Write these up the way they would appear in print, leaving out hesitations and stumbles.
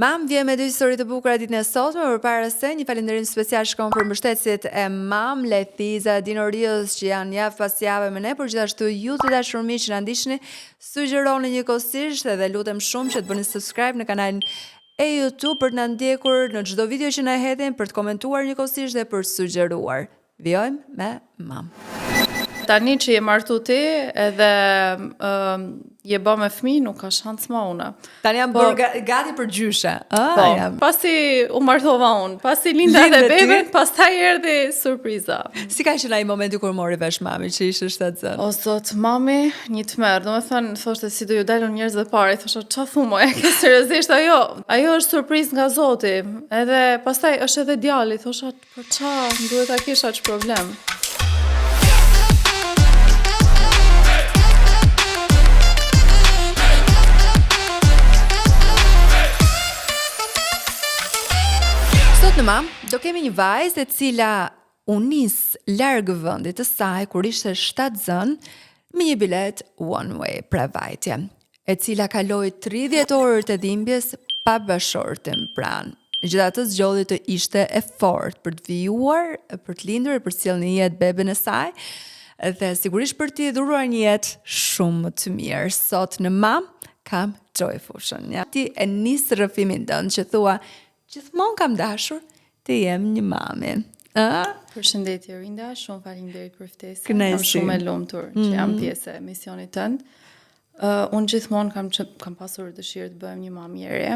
Mam vjen me dy histori të bukura ditën e sotme, përpara se një falënderim special shkon për mbështetësit e Mam, Lethiza, Dinorios që janë javë pas jave me ne, por gjithashtu ju të dashur miq që na ndiqni, sugjeroni njëkohësisht edhe lutem shumë që të bëni subscribe në kanalin e YouTube për të na ndjekur në çdo video që na hedhin, për të komentuar njëkohësisht dhe për sugjeruar. Vjojmë me Mam. Tani që je martu ti edhe je bë me fëmijë, nuk ka shans më una. Tani jam bërë gati për gjyshe. Po, pasi u martova unë, pasi linda dhe beben, pastaj erdhi surpriza. Si ka qenë ai momenti kur mori vesh mami që ishte shtatzën? O zot, mami, një tmerr, domethënë thoshte si do ju dalën njerëz dhe parë, thosha çfarë thumë, ke seriozisht ajo është surprizë nga Zoti. Edhe pastaj është edhe djali, thosha për çfarë, duhet ta kisha ç'problem problem. Sot në Mam, do kemi një vajzë e cila u nis larg vendit të saj kur ishte shtatzën me një bilet one way pra vajtje, e cila kaloi 30 orë të dhimbjes pa bashortin pranë. Megjithatë zgjodhi të ishte e fortë për të vijuar, për të lindur e për të sjellë në jetë beben e saj, dhe sigurisht për t'i dhuruar një jetë shumë më të mirë. Sot në Mam kam Joy Fushën. Ja, ti e nis rrëfimin tënd që thua gjithmonë kam dashur të jem një mami. Përshëndetje Rinda, shumë faleminderit për ftesën. Jam shumë e lumtur që jam pjesë e misionit tënd. Unë gjithmonë kam pasur dëshirë të bëhem një mami e re,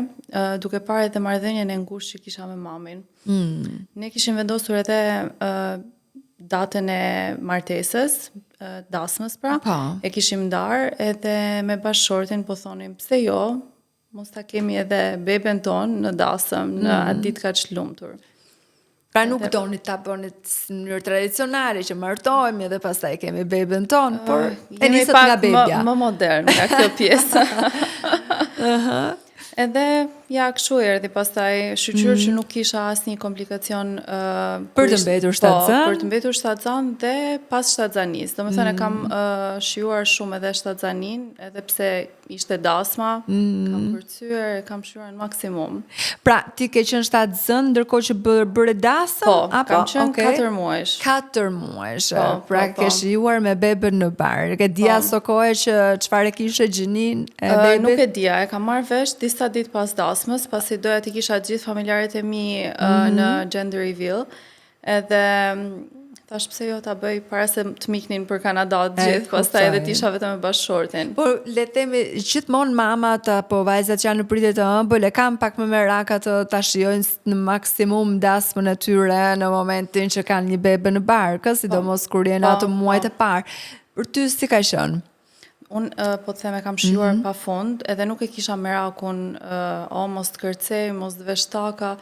duke parë edhe marrëdhënien e ngushtë që kisha me mamin. Ne kishim vendosur edhe datën e martesës, dasmës pra, e kishim ndarë edhe me bashortin po thonim pse jo, mos ta kemi edhe beben ton në dasëm, në atë ditë kaq lumtur. Pra nuk doni ta bëni në mënyrë tradicionale që martohemi dhe pastaj kemi beben ton, por e nisët nga bebja. Më modern nga kjo pjesë. Edhe ja kështu erdhi pastaj shqyr që nuk kisha asnjë komplikacion për të mbetur shtatzën. Për të mbetur shtatzën dhe pas shtatzanisë. Domethënë kam shijuar shumë edhe shtatzanin, edhe pse ishte dasma, kam përcyer, kam shijuar në maksimum. Pra, ti ke qenë shtatzën ndërkohë që bëre dasëm? Po, kam qenë 4 muajsh. 4 muajsh. Pra ke shijuar me beben në bar. E dija so kohë që çfarë kishte gjinin e bebit? Nuk e dija, e kam marrë vesh disa ditë pas dasmës, pasi doja të kisha gjithë familjarët e mi në gender reveal, edhe thash pse jo ta bëj para se të miknin për Kanada të gjithë, pastaj edhe t'isha vetëm me bashortin. Por le të themi gjithmonë mamat apo vajzat që janë në pritje të ëmbël e kanë pak më merak atë ta shijojnë në maksimum dasmën e tyre në momentin që kanë një bebe në barkë, sidomos kur janë ato muajt e parë. Për ty si ka qenë? Unë po të them e kam shijuar pa fund, edhe nuk e kisha merakun, mos të kërcej, mos të vesh taka.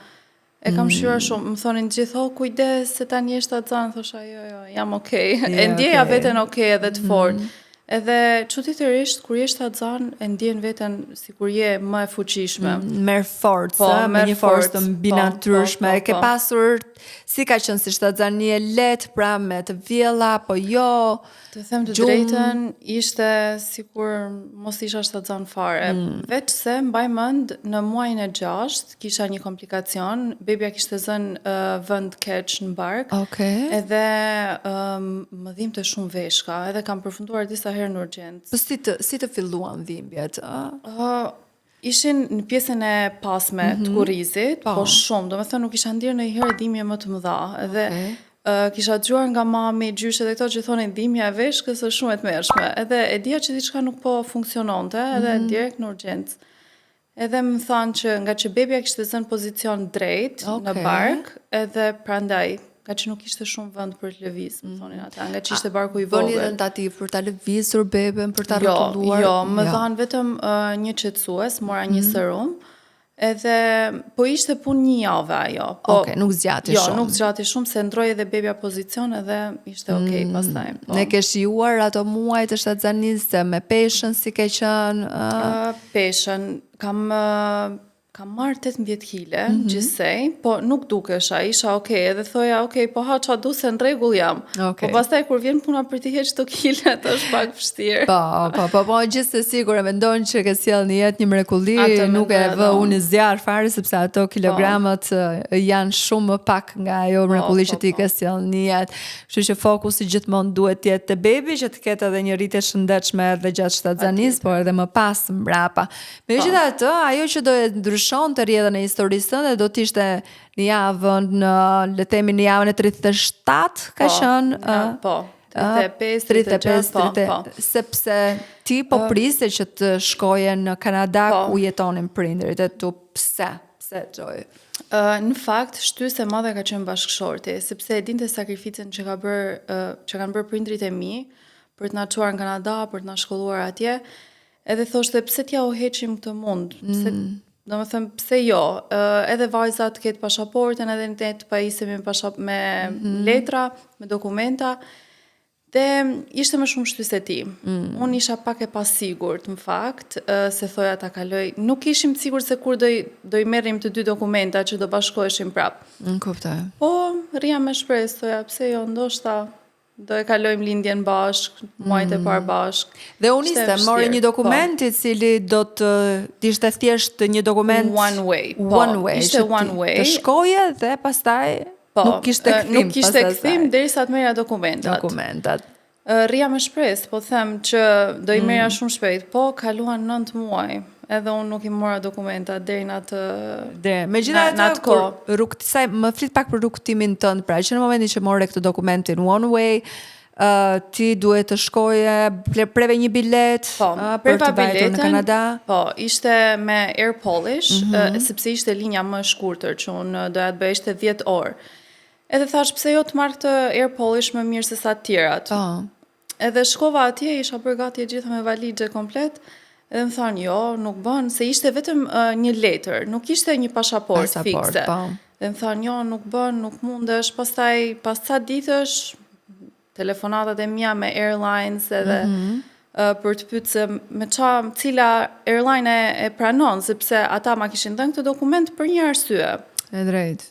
E kam shijuar shumë, më thonin gjithë, kujdes se tani je shtatzën, thosha jo, jam okay. E ndjeja veten okay edhe të fortë. Edhe çuditërisht kur je shtatzën e ndjen veten sikur je më e fuqishme. Merr forcë, me një forcë të mbinatyrshme. E ke pasur si ka qenë si shtatzënie lehtë pra me të vjella apo jo? Të them të drejtën, ishte sikur mos isha shtatzën fare. Veç se mbaj mend në muajin e 6 kisha një komplikacion, bebja kishte zënë vend keq në bark. Edhe më dhimbte shumë veshka, edhe kam përfunduar disa herë në urgjencë. Po si të filluan dhimbjet? Ishin në pjesën e pasme të kurrizit, po shumë, domethënë nuk isha ndjerë ndonjëherë dhimbje më të mëdha. Edhe kisha dëgjuar nga mami, gjyshet e këto që thonin dhimbja e veshkës është shumë e tmerrshme. Edhe e dija që diçka nuk po funksiononte, edhe direkt në urgjencë. Edhe më thanë që nga që bebja kishte zënë pozicion drejt në bark, edhe prandaj nga që nuk ishte shumë vend për të lëviz, më thonin ata, nga që ishte barku i vogël. Bëni tentativë për ta lëvizur beben, për ta rrotulluar? Jo, më dhanë vetëm një qetësues, mora një serum, edhe po ishte punë një javë ajo. Nuk zgjati shumë. Jo, nuk zgjati shumë, se ndroi edhe bebja pozicion edhe ishte okay pastaj. Ne ke shijuar ato muaj të shtatzanisë me peshën si ke qenë? Peshën kam kam marrë 18 kile, gjithsej, po nuk dukesha, isha okay, edhe thoja, okay, po ha qa du se në rregull jam. Okay. Po pastaj kur vjen puna për t'i heq të kile, të është pak vështirë. Po, gjithsesi kur e mendon që ke sjell në jetë një mrekulli, nuk e vë unë zjarr fare sepse ato kilogramët janë shumë më pak nga ajo mrekulli që ti ke sjell në jetë. Kështu që fokusi gjithmonë duhet të jetë te bebi, që të ketë edhe një rritje shëndetshme edhe gjatë shtatzanisë, por edhe më pas mbrapa. Megjithatë, ajo që do e ndryshon të rrjedhën e historisë tënde do të ishte në javën le të themi në javën e 37 ka qenë 35, sepse ti po priste që të shkoje në Kanada ku jetonin prindërit e tu. Pse Joy? Në fakt, shtyse e madhe ka qenë bashkëshorti, sepse e dinte sakrificën që kanë bërë prindrit e mi për të na çuar në Kanada, për të na shkolluar atje. Edhe thoshte, pse t'ja u heqim këtë mund? Do më thëmë, pse jo? Edhe vajza të ketë pasaportën, edhe në të pajisemi me letra, me dokumenta, dhe ishte më shumë shtyse ti. Unë isha pak e pasigurt, në fakt, se thoja ta kaloj. Nuk ishim sigur se kur do i merrim të dy dokumenta që do bashkoheshim prap. Kuptoj. Po, rria me shpresë, thoja, pse jo, ndoshta do e kalojmë lindjen bashk, muajt e parë bashk. Dhe unë mori një dokument i cili do të ishte thjesht një dokument one way. Ishte one way. Të shkoje dhe pastaj nuk kishte kthim. Nuk kishte kthim derisa të merja dokumentat. Rria me shpresë, po them që do i merja shumë shpejt, po kaluan 9 muaj. Edhe unë nuk i mora dokumenta deri në atë Megjithatë, më flit pak për rrugtimin tënd, pra që në momentin që morë këtë dokumentin one way, ti duhet të shkoje, preve një bilet për të vajtur në Kanada. Po, ishte me Air Polish, sepse ishte linja më shkurtër që unë doja të bëj, ishte 10 orë. Edhe thash, pse jo të marrë këtë Air Polish më mirë se sa të tjerat. Edhe shkova atje, isha përgati e gjitha me valixhe komplet. Edhe më thanë, jo, nuk bën, se ishte vetëm një letër, nuk ishte një pasaport fikse. Edhe më thanë, jo, nuk bën, nuk mundesh, pastaj, pas ca ditësh, telefonatat e mia me airlines edhe për të pyet se me cila airline e pranon, sepse ata ma kishin dhënë këtë dokument për një arsye. E drejtë.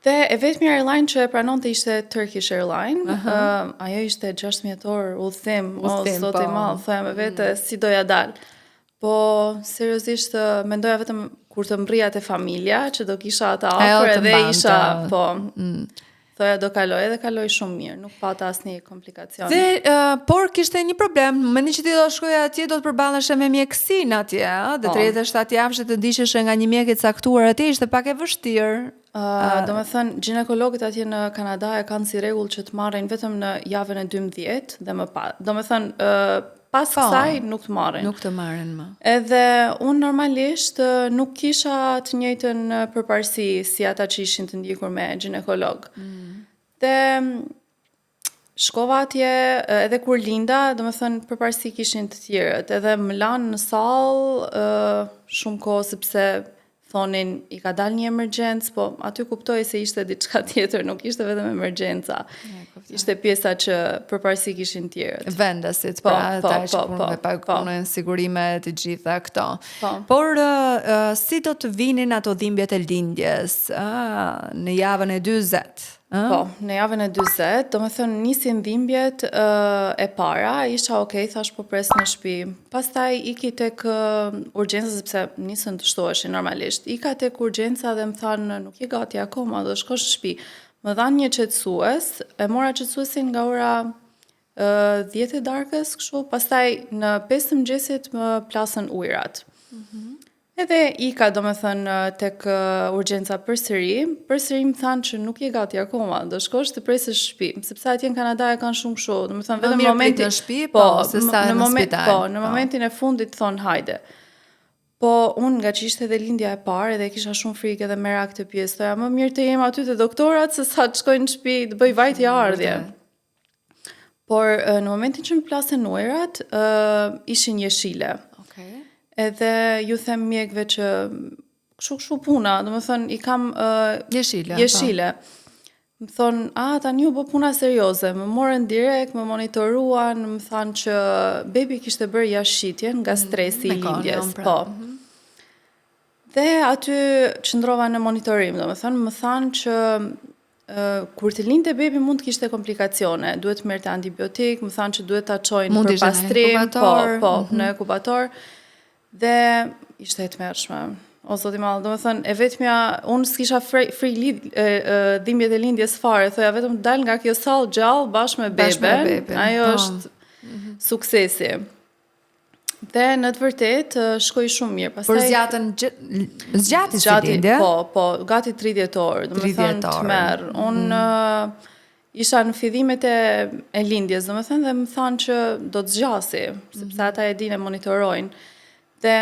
Dhe e vetmi airline që e pranonte ishte Turkish Airline. Ajo ishte 16 orë udhëtim, sot i madh, thoya me vete si doja dal. Po seriozisht mendoja vetëm kur të mbrija te familja, që do kisha ata afër edhe isha, po. Thoya do kaloj edhe kaloj shumë mirë, nuk pata asnjë komplikacion. Dhe por kishte një problem, mendoj që ti do shkoja atje do të përballeshe me mjekësinë atje, dhe 37 javë që të ndiqesh nga një mjek i caktuar atje ishte pak e vështirë. Do me thënë, ginekologët atje në Kanada e kanë si rregull që të marrin vetëm në javën e 12 dhe më pas. Do me thënë, pas kësaj nuk të marrin. Nuk të marrin më. Edhe unë normalisht nuk kisha të njëjtën përparësi si ata që ishin të ndjekur me ginekolog. Dhe shkova atje edhe kur linda, do me thënë përparësi kishin të tjerët. Edhe më lanë në sallë shumë kohë sepse thonin i ka dalë një emergjencë, po aty kuptoj se ishte diçka tjetër, nuk ishte vetëm emergjenca. Ishte pjesa që përparësi kishin tjerët. Vendasit, pra ata që punojnë paguajnë sigurime të gjitha këto. Por si do të vinin ato dhimbjet e lindjes në javën e 40? Po, në javën e 40, do me thënë nisin dhimbjet e para, isha okay, thash po pres në shtëpi. Pastaj iki tek urgjenca sepse nisën të shtoheshin normalisht. Ika tek urgjenca dhe më thanë nuk je gati akoma, do shkosh në shtëpi. Më dhanë një qetësues, e mora qetësuesin nga ora 10 e darkës, kështu, pastaj në 5 të mëngjesit më plasën ujërat. Edhe ika, do me thënë, tek urgjenca përsëri më thanë që nuk je gati akoma, do shkosh të presësh shtëpi, sepse atje në Kanada e kanë shumë kështu, do me thënë vetëm momentin në shtëpi, po, se sa në spital. Po, në momentin e fundit thonë hajde. Po, unë nga që ishte edhe lindja e parë, edhe kisha shumë frikë edhe mera këtë pjesë, thoja më mirë të jem aty te doktorat se sa të shkoj në shtëpi të bëj vajtje ardhje. Por në momentin që më plasen ujërat, ishin jeshile. Edhe ju them mjekëve që kështu puna, do me thënë, i kam jeshile. Më thonë, tani u bë puna serioze, më morën direkt, më monitoruan, më thanë që bebi kishte bërë jashtë shitjen nga stresi i lindjes. Po. Dhe aty qëndrova në monitorim, domethënë më thanë që kur të lindte bebi mund të kishte komplikacione, duhet merrte antibiotik, më thanë që duhet ta çojnë për pastrim, në inkubator. Dhe ishte e tmerrshme. O zoti i madh, domethënë e vetmja unë s'kisha dhimbjet e lindjes fare, thoja vetëm dal nga kjo sallë gjallë bashkë me beben. Ajo është suksesi. Dhe në të vërtet shkoi shumë mirë. Por zgjati si lindje? Po, gati 30 orë, domethënë tmerr. Unë isha në fillimet e lindjes, domethënë dhe më thanë që do të zgjasi, sepse ata e dinë e monitorojnë. Dhe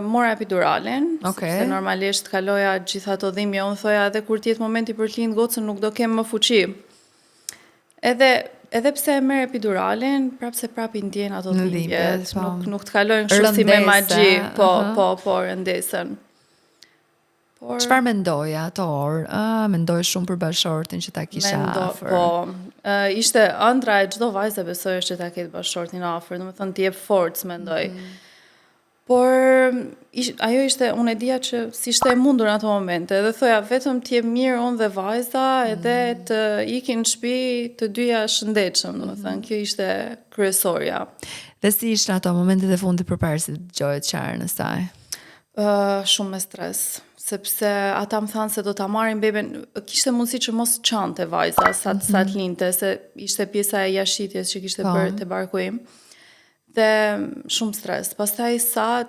mora epiduralen, sepse normalisht kaloja gjitha ato dhimbje, unë thoja edhe kur t'jetë momenti për të lindë gocën nuk do kem më fuqi. Edhe pse e merr epiduralen, prapë i ndjen ato dhimbjet, nuk të kalojnë kështu si me magji, po rëndesën. Çfarë mendoja ato orë? Mendoj shumë për bashortin që ta kisha afër. Po, ishte ëndra e çdo vajze besoj është që ta ketë bashortin afër, domethënë të jep forcë mendoj. Por ajo ishte, unë e dija që si ishte e mundur në ato momente, edhe thoja vetëm t'jep mirë unë dhe vajza, edhe të ikin në shtëpi të dyja shëndetshëm, domethënë kjo ishte kryesorja. Dhe si ishte ato momentet e fundit përpara se të dëgjohet qarën e saj? Shumë me stres, sepse ata më thanë se do ta marrin beben, kishte mundësi që mos çante vajza sa të lindte, se ishte pjesa e jashitjes që kishte bërë te barkuim. Dhe shumë stres. Pastaj sa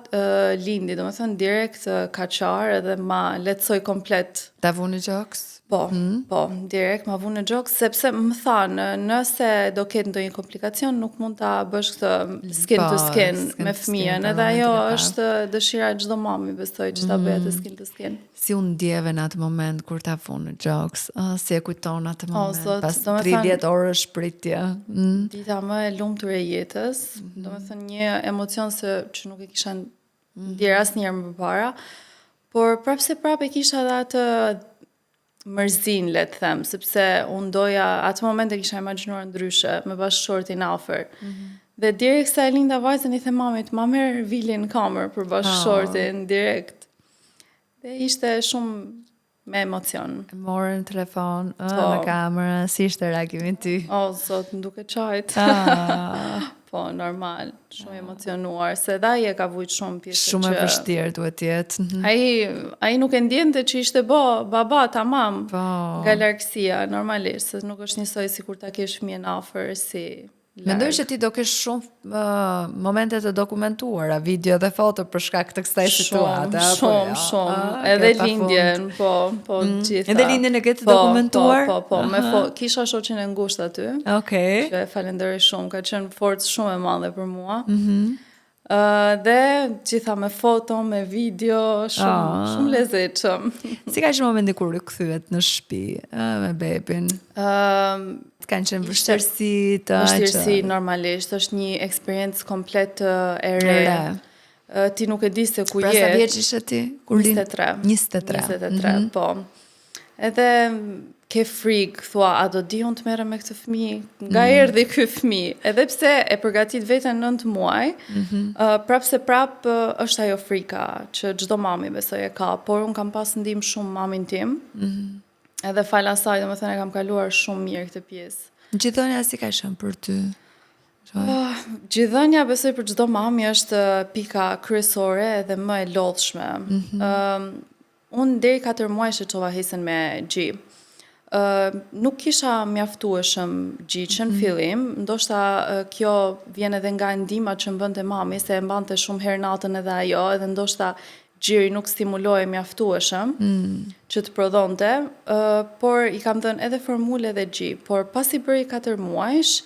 lindi, domethënë direkt kaçar edhe ma lehtësoi komplet. Ta vu në gjoks? Po, direkt ma vu në gjoks, sepse më thanë, nëse do ketë ndonjë komplikacion, nuk mund ta bësh këtë skin to skin me fëmijën, edhe ajo është dëshira e çdo mami, besoj që ta bëj atë skin to skin. Si u ndjeve në atë moment kur ta vu në gjoks? Si e kujton atë moment? Pas 30 orësh shpritje. Dita më e lumtur e jetës, domethënë një emocion që nuk e kisha ndjer asnjëherë më përpara, por prapë kisha edhe atë mërzin, le të them, sepse unë doja, atë moment e kisha imagjinuar ndryshe, me bashkëshortin afër. Dhe direkt sa e linda vajzën i the mamit, ma merr vilin në kamër për bashkëshortin, direkt. Dhe ishte shumë me emocion. E morë në telefon, në kamerë, si ishte reagimi ty? Zot, më duke qajt. Po, normal, shumë emocionuar, se da i e ka vujt shumë pjesë që... Shumë e vështirë duhet jetë. Ai nuk e ndjente që ishte baba, tamam, nga largësia, normalisht, se nuk është njësoj si kur ta kesh fëmijën afër, si... Mendoj që ti do kesh shumë momente të dokumentuara, video dhe foto për shkak të kësaj situate. Shumë. Edhe lindjen, po gjitha. Edhe lindjen e këtë dokumentuar? Po, kisha shoqin e ngushtë aty. Okej. Që e falenderoj shumë, ka qenë forcë shumë e madhe për mua. Dhe gjitha me foto, me video, shumë lezetshëm. Si ka qenë momenti kur rikëthyet në shtëpi me bebin? Kanë qenë vështirësi normalisht, është një eksperiencë komplet e re. Ti nuk e di se ku je. Pra sa vjeç ishe ti? 23, po. Edhe ke frikë, thua, a do di unë të merrem me këtë fëmijë? Nga erdhi ky fëmijë, edhe pse e përgatit veten 9 muaj, prapë është ajo frika që çdo mami besoj e ka, por unë kam pas ndihmë shumë mamin tim. Edhe fala asaj, domethënë e kam kaluar shumë mirë këtë pjesë. Gjithënia si ka qenë për ty? Gjithënia besoj për çdo mami është pika kryesore edhe më e lodhshme. Unë deri 4 muaj çova hesën me G. Nuk kisha mjaftueshëm gjyqën fillim, ndoshta kjo vjen edhe nga ndihma që mbante mami, se e mbante shumë herë natën edhe ajo, edhe ndoshta gjiri nuk stimuloj mjaftueshëm që të prodhonte, por i kam dhënë edhe formule dhe G, por pas i bëri 4 muajsh,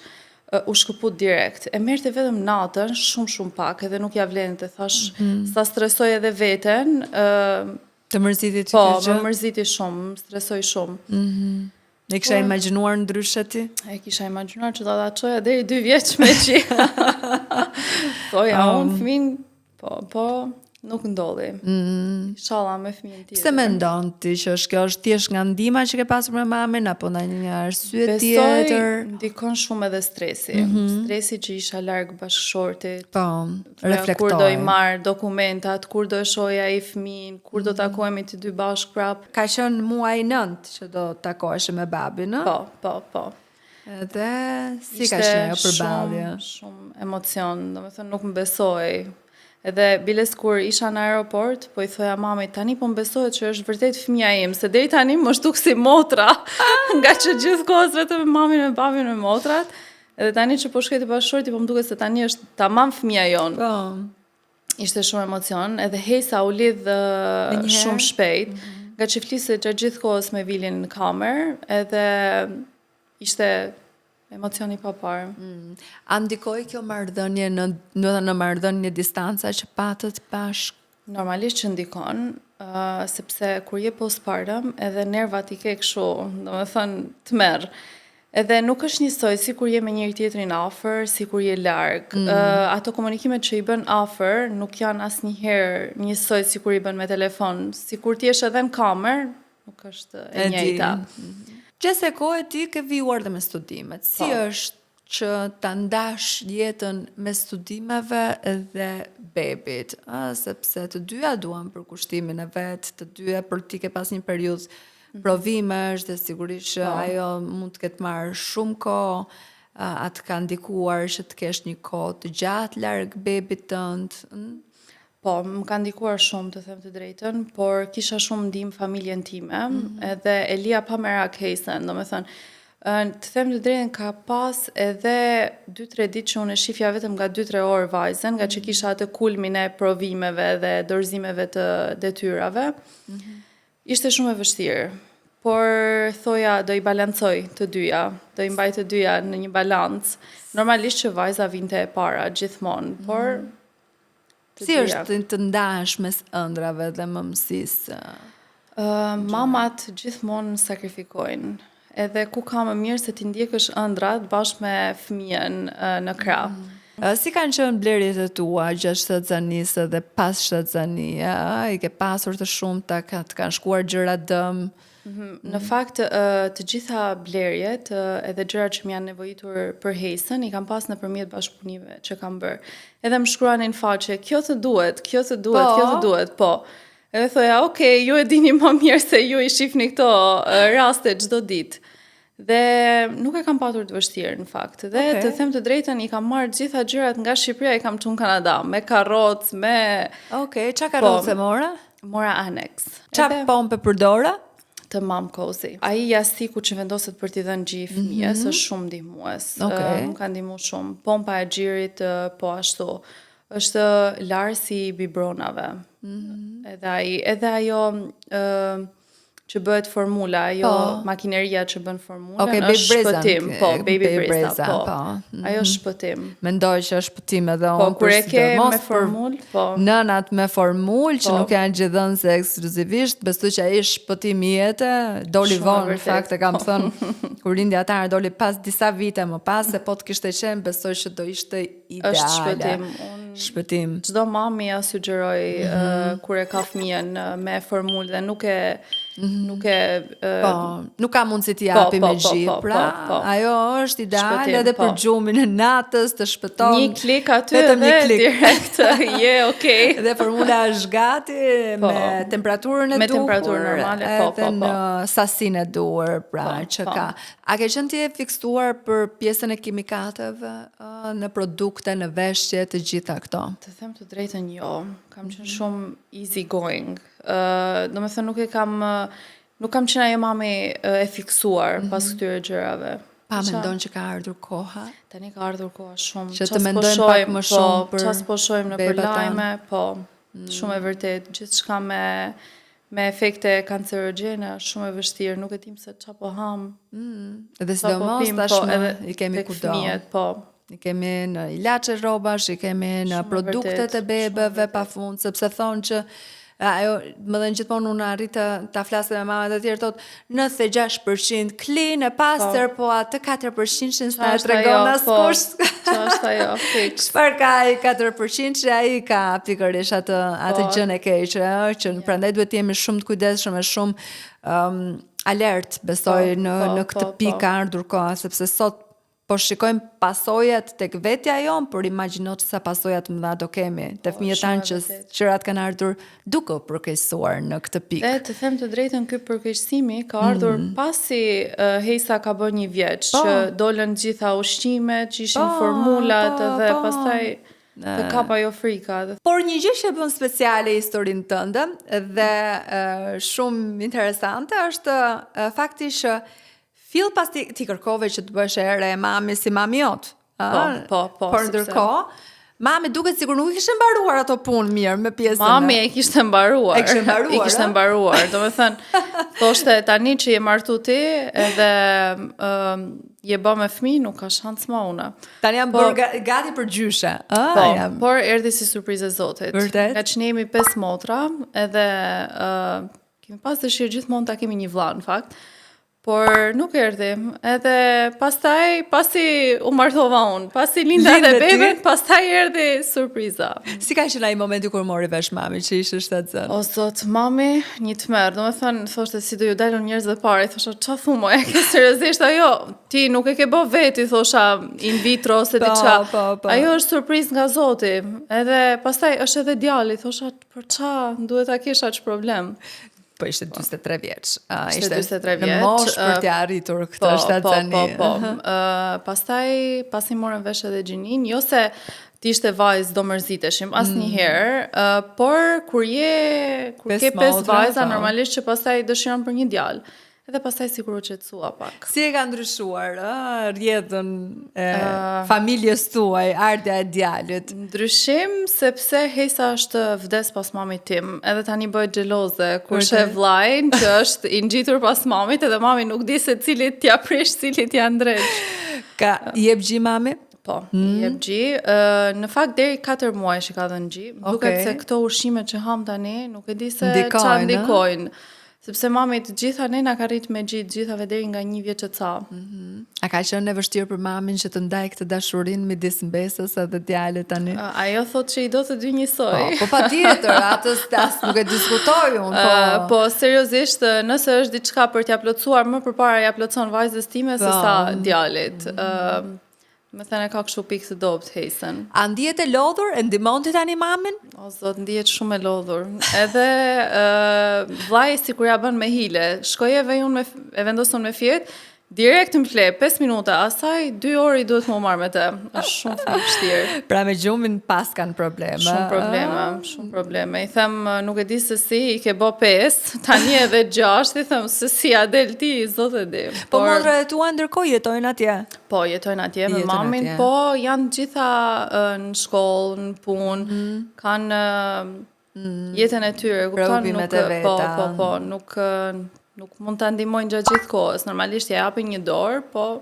u shkëput direkt. E merte vetëm natën, shumë pak, edhe nuk ja vlente, thash, sa stresoj edhe veten, të mërziti ty kjo gjë? Po, më mërziti shumë, më stresoj shumë. E kisha imagjinuar ndryshe ti? E kisha imagjinuar që ta çoja deri 2 vjeç me G. Po, ja, unë fëmin, po, Nuk ndodhi. Inshallah me fëmijën tjetër. Pse mendon ti që kjo është thjesht nga ndihma që ke pasur me mamin apo ndonjë arsye tjetër? Besoj ndikon shumë edhe stresi. Stresi që isha larg bashkëshortit. Po, reflektoj. Kur do I marr dokumentat, kur do e shohja ai fëmin, kur do takohemi të dy bashkë prap. Ka qenë muaji 9 që do takohesh me babin, ë? Po. Edhe si ka qenë ajo përballje? Shumë emocion, domethënë nuk më besoj. Edhe biles kur isha në aeroport, po I thoja mamit, tani po më besohet që është vërtet fëmia im, se deri tani më shtuk si motra, nga që gjithkohës vetëm me mamin e babin me motrat. Edhe tani që po shketi bashkëshorti, po më duket se tani është tamam fëmia jon. Ishte shumë emocion, edhe hesa u lidh shumë shpejt, nga që fliste që gjithkohës me Viljen në kamer, edhe ishte emocioni pa parë. A ndikoi kjo marrëdhënie në marrëdhënie distanca që patët bashkë? Normalisht që ndikon, sepse kur je postpartum, edhe nervat I ke kështu, domethënë të merr. Edhe nuk është njësoj si kur je me njëri tjetrin afër, si kur je larg. Ato komunikimet që I bën afër nuk janë asnjëherë njësoj si kur I bën me telefon. Si kur ti jesh edhe në kamer, nuk është e njëjta. Gjese kohë ti ke vijuar dhe me studimet. Si është që ta ndash jetën me studimeve dhe bebit? Sepse të dyja duan për kushtimin e vet, të dyja për ti ke pas një periudhë provimesh dhe sigurisht që ajo mund të ketë marrë shumë kohë, atë ka ndikuar që të kesh një kohë të gjatë larg bebit tënd. Po, më ka ndikuar shumë të them të drejtën, por kisha shumë ndihmë familjen time, edhe Elia pa merak hejsen, domethënë, të them të drejtën ka pas edhe 2-3 ditë që unë e shifja vetëm nga 2-3 orë vajzen, nga që kisha atë kulmin e provimeve dhe dorëzimeve të detyrave. Ishte shumë e vështirë, por thoja do I balancoj të dyja, do I mbaj të dyja në një balancë. Normalisht që vajza vinte e para gjithmonë, por si është të ndash mes ëndrave dhe mëmësisë? Mamat gjithmonë sakrifikojnë. Edhe ku ka më mirë se ti ndjekësh ëndrat bashkë me fëmijën në krah. Si kanë qenë blerjet e tua gjatë shtatzanisë dhe pas shtatzanie? I ke pasur të shumta, të kanë shkuar gjëra dëm? Në fakt, të gjitha blerjet edhe gjërat që më janë nevojitur për hejsën, I kam pas nëpërmjet bashkëpunimeve që kam bërë. Edhe më shkruanin faqe, kjo të duhet, po. Edhe thoja, okay, ju e dini më mirë se ju I shifni këto raste çdo ditë. Dhe nuk e kam patur të vështirë në fakt. Dhe të them të drejtën, I kam marrë gjitha gjërat nga Shqipëria, I kam çuar në Kanada, me karrocë, me... Çfarë karrocë mora? Mora Annex. Çfarë pompe përdora? Të Mom Cozy. Ai jastiku që vendoset për t'i dhënë gjë fëmijës është shumë ndihmues. Më ka ndihmuar shumë. Pompa e xhirit po ashtu. Është larë si bibronave. Edhe ajo që bëhet formula, ajo makineria që bën formulën është shpëtim. Baby Breza, po. Ajo është shpëtim. Mendoj që është shpëtim edhe unë. Po, kur e ke me formul, po. Nënat me formul, që nuk janë gjithënëse ekskluzivisht, besoj që ai është shpëtim jetë, doli vonë, në fakt e kam thënë, kur lindi atare, doli pas disa vite më pas, se po të kishte qenë, besoj që do ishte ideale. Është shpëtim. Çdo mami ja sugjeroj kur e ka fëmijën me formul dhe nuk ka mundësi t'i japi me gjithë, pra ajo është ideale edhe për gjumin e natës të shpëton. Një klik aty dhe direkt je okay. Dhe formula është gati me temperaturën e duhur, me temperaturën normale, edhe në sasinë e duhur, pra që ka. A ke qenë ti e fiksuar për pjesën e kimikateve në produkte, në veshje, të gjitha këto? Të them të drejtën jo, kam qenë shumë easy going. Domethënë nuk kam qenë ajo mami e fiksuar pas këtyre gjërave. Pa mendon që ka ardhur koha? Tani ka ardhur koha shumë. Që të mendojmë pak më shumë për çfarë po shohim në lajme, po. Shumë e vërtet, gjithçka me efekte kancerogjene, shumë e vështirë, nuk e dim se çfarë po ham. Edhe sidomos tashmë I kemi kudo. Fëmijët, po. I kemi në ilaçe rrobash, I kemi në produktet e bebeve pafund, sepse thonë që ajo më dhënë gjithmonë unë arrit ta flasë me mamat e tjerë thotë 96% clean e pastër, po atë 4% s'na tregon askush. Ç'është ajo? Çfarë ka ai 4% që ai ka pikërisht atë gjën e keqe, që prandaj duhet të jemi shumë të kujdesshëm e shumë alert, besoj në këtë pikë ka ardhur koha, sepse sot po shikojmë pasojat tek vetja jon, por imagjino sa pasojat mëdha do kemi te fëmijët tanë që gjërat kanë ardhur duke u përkeqësuar në këtë pikë. Të them të drejtën, ky përkeqësimi ka ardhur pasi Hejsa ka bërë 1 vjeç, që dolën gjitha ushqimet, që ishin formulat dhe pastaj të kap ajo frika. Por një gjë që bën speciale historinë tënde dhe shumë interesante është fakti që fill pas ti kërkove që të bësh ere e mami si mami jot. Po. Por ndërkohë, mami duket sikur nuk kishte mbaruar ato punë mirë me pjesën. Mami e kishte mbaruar. E kishte mbaruar. Domethënë, thoshte tani që je martu ti edhe je bë me fëmijë, nuk ka shans më una. Tani jam bërë gati për gjyshe. Por erdhi si surprizë e Zotit. Nga që ne jemi 5 motra, edhe kemi pas dëshirë gjithmonë ta kemi një vlla në fakt. Por nuk erdhi. Edhe pastaj, pasi u martova unë, pasi linda dhe beben, pastaj erdhi surpriza. Si ka qenë ai momenti kur mori vesh mami që ishe shtatzën? O zot, mami, një tmerr, domethënë thoshte si do ju dalën njerëzve parë, thosha ç'a thumo, e ke seriozisht ajo? Ti nuk e ke bë veti, thosha in vitro ose diçka. Ajo është surprizë nga Zoti. Edhe pastaj është edhe djali, thosha për ç'a duhet ta kesh aq problem. Po ishte 43 vjeç. Ishte 43 vjeç. Në mosh për t'ja arritur këtë shtatzani. Po. Pastaj, pasi morën vesh edhe gjinin, jo se t'ishte vajzë do mërziteshim asnjëherë, por kur ke 5 vajza, normalisht që pastaj dëshiron për një djalë. Edhe pastaj sikur u qetësua pak. Si e ka ndryshuar rrjedhën e familjes tuaj, ardha e djalit? Ndryshim sepse Hejsa është vdes pas mamit tim, edhe tani bëhet xheloze kur sheh vllajin që është i ngjitur pas mamit, edhe mami nuk di se cilit t'ja prish, cilit t'ja ndreq. Ka jep gji mami? Po, jep gji. Në fakt deri 4 muaj që ka dhënë gji. Duket se këto ushqime që ham tani nuk e di se ç'a ndikojnë. Sepse mami të gjitha ne na ka rrit me gjitë gjithave deri nga 1 vjeç e ca. A ka qenë e vështirë për mamin që të ndaj këtë dashurinë midis mbesës edhe djalit tani? Ajo thotë që i do të dy njësoj. Po patjetër, atës nuk e diskutoj unë. Po seriozisht, nëse është diçka për t'ja plotësuar, më përpara ja plotëson vajzës time se sa djalit. Me thënë ka kështu pikë të dobët Hejsen. A ndihet e lodhur? E ndihmon ti tani mamin? O zot, ndihet shumë e lodhur. Edhe vllai sikur ja bën me hile. Shkojeve unë e vendosën me fjet, direkt më fle 5 minuta, asaj 2 orë i duhet më marr me të. Është shumë fort vështirë. Pra me gjumin pas kanë probleme. Shumë probleme. I them nuk e di se si i ke bë 5, tani edhe 6, i them se si a del ti, zot e di. Po motrat e tua ndërkohë jetojnë atje? Po, jetojnë atje me mamin, po janë gjitha në shkollë, në punë, kanë jetën e tyre, kupton, po, nuk mund ta ndihmojnë gjatë gjithë kohës. Normalisht ja japin një dorë, po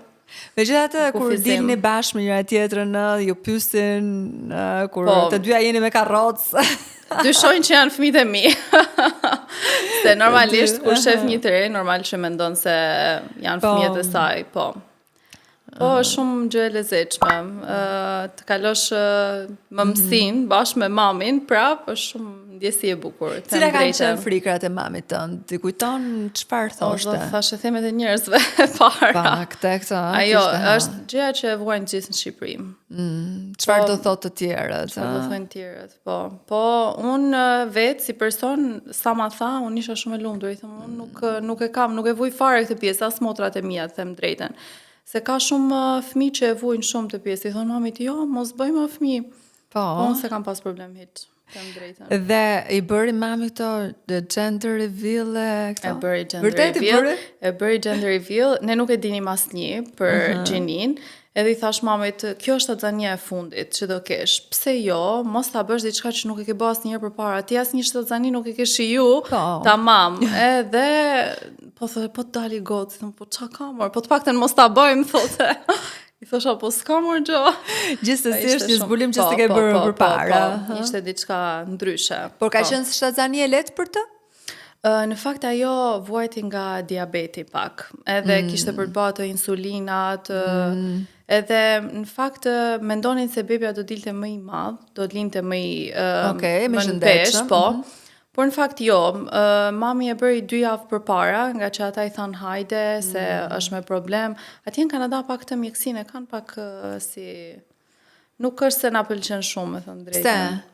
megjithatë kur dilni bashkë me njëra tjetrën, ju pyesin kur të dyja jeni me karrocë. Dyshojnë që janë fëmijët e mi. Se normalisht kur shef një të re, normal që mendon se janë fëmijët e saj, po. Po, shumë gjë e lezetshme. Të kalosh mëmsinë bashkë me mamin, prap, është shumë ndjesi e bukur. Cila kanë qenë frikrat e mamit tënd? Ti kujton çfarë thoshte? Thashë themet e njerëzve para. Këto. Ajo është gjëja që e vuajnë gjithë në Shqipëri. Çfarë do thotë të tjerët? Çfarë do thonë të tjerët? Po, unë vetë si person sa ma tha, unë isha shumë e lumtur, i them unë nuk e kam, nuk e vuj fare këtë pjesë, as motrat e mia, të them drejtën. Se ka shumë fëmijë që e vujnë shumë të pjesë. I thonë mamit, jo, mos bëjmë fëmijë. Po. Unë se kam pas problem hiç. Dhe i bëri mami këto gender reveal këto? E bëri gender reveal. Ne nuk e dinim asnjë për gjinin. Edhe i thash mamit, kjo është shtatzania e fundit që do kesh. Pse jo, mos ta bësh diçka që nuk e ke bë asnjëherë përpara. Ti asnjë shtatzani nuk e ke shiju. Tamam. Edhe po thotë, po dali gocë, po ç'a ka marr? Po të paktën mos ta bëjmë, thotë. I thosha, po s'ka mor gjo. Gjithsesi është një zbulim që s'e ke bërë përpara. Ishte diçka ndryshe. Por ka qenë shtatzani e lehtë për të? Në fakt ajo vuajti nga diabeti pak. Edhe kishte për të bërë të insulinat, edhe në fakt mendonin se bebja do dilte më i madh, do të linte më i më shëndetshëm. Po. Por në fakt jo, mami e bëri 2 javë përpara, nga që ata i thanë hajde, se është me problem. Atje në Kanada pak të mjekësinë e kanë pak si... Nuk është se na pëlqen shumë, me thënë drejtën. Pse?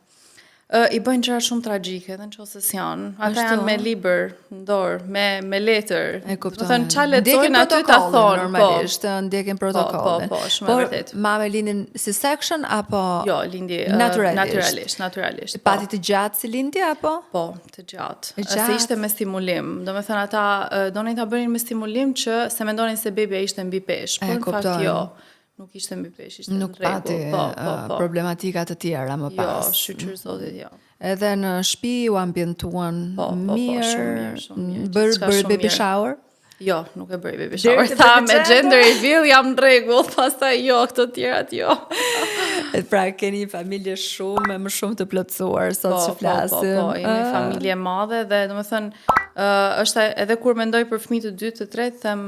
I bëjnë gjëra shumë tragjike, edhe nëse janë. Ata janë me libër në dorë, me letër. E kuptoj. Do thënë çfarë lexojnë aty ta thonë normalisht, ndjekin protokollin. Po, shumë e vërtet. Por mama lindin C-section apo Jo, lindi natyralisht. Pati të gjatë si lindje apo? Po, të gjatë. Se ishte me stimulim. Domethënë ata donin ta bënin me stimulim që se mendonin se bebia ishte mbi peshë, por në fakt jo. Nuk ishte mbi peshë, ishte nuk pati problematika të tjera më pas. Jo, shqyqyr zotit, jo. Edhe në shtëpi u ambientuan mirë, shumë mirë. Bërë baby shower? Jo, nuk e bëri baby shower. Tha me gender reveal jam në rregull, pastaj jo, këto tjerat jo. Pra keni një familje shumë, më shumë të plotësuar sot që flasim. Po, jemi familje madhe dhe domethënë është edhe kur mendoj për fëmijë të dytë të tretë, them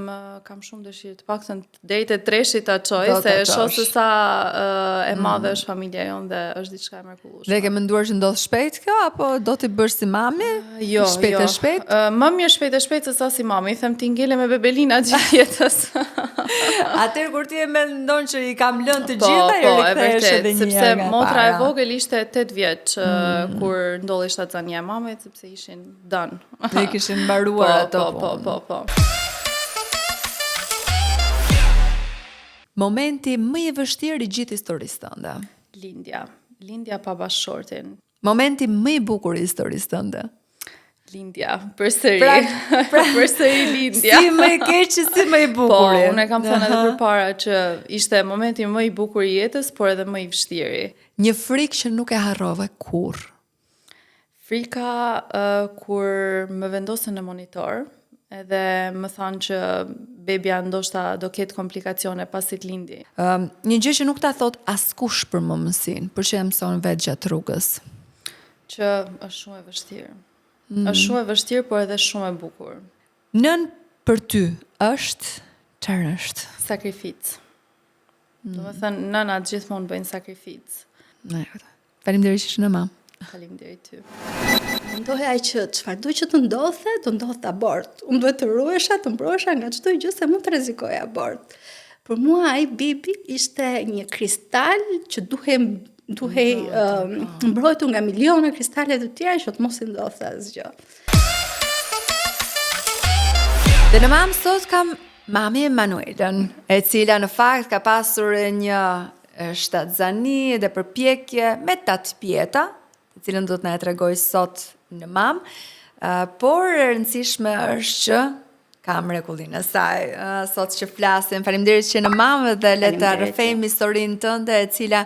kam shumë dëshirë të paktën deri te treshit ta çoj, se shoh se sa e madhe është familja jonë dhe është diçka e mrekullueshme. Dhe ke menduar që ndodh shpejt kjo apo do t'i bësh si mami? Jo, shpejt. Më mirë shpejt se sa si mami, them ti ngele me bebelina gjithë jetës. Atëherë kur ti e mendon që i kam lënë të gjitha, i rikthehesh edhe një nga sepse motra e vogël ishte 8 vjeç kur ndodhi shtatzania e mamit, sepse ishin done. Kishin mbaruar ato. Po. Momenti më i vështirë i gjithë historisë tënde. Lindja pa bashkëshortin. Momenti më i bukur i historisë tënde. Lindja, përsëri. Përsëri lindja. Si më i keq, si më i bukur. Po, unë kam thënë edhe përpara që ishte momenti më i bukur i jetës, por edhe më i vështirë. Një frikë që nuk e harrove kurrë. Frika kur më vendosën në monitor, edhe më thanë që bebja ndoshta do ketë komplikacione pasi të lindi. Një gjë që nuk ta thot askush për mëmësinë, për që e mëson vetë gjatë rrugës. Që është shumë e vështirë. Është shumë e vështirë, por edhe shumë e bukur. Nën për ty çfarë është? Sakrificë. Domethënë nënat gjithmonë bëjnë sakrificë. Faleminderit që ishe në mamë. Faleminderit ty. Mendoja që çfarë do që të ndodhte abort. Unë duhet të ruhesha, të mbrosha nga çdo gjë se mund të rrezikoj abort. Për mua ai bebi ishte një kristal që duhej mbrojtur nga miliona kristale të tjera që të mos i ndodhte asgjë. Dhe në mamë sot kam mami Emanuelën, e cila në fakt ka pasur një shtatzani dhe përpjekje me 8 pjeta, të cilën do të na e tregoj sot në mamë, por e rëndësishme është që ka mrekullinë e saj. Sot që flasim, faleminderit që në mamë dhe le ta rrëfejmë historinë tënde, e cila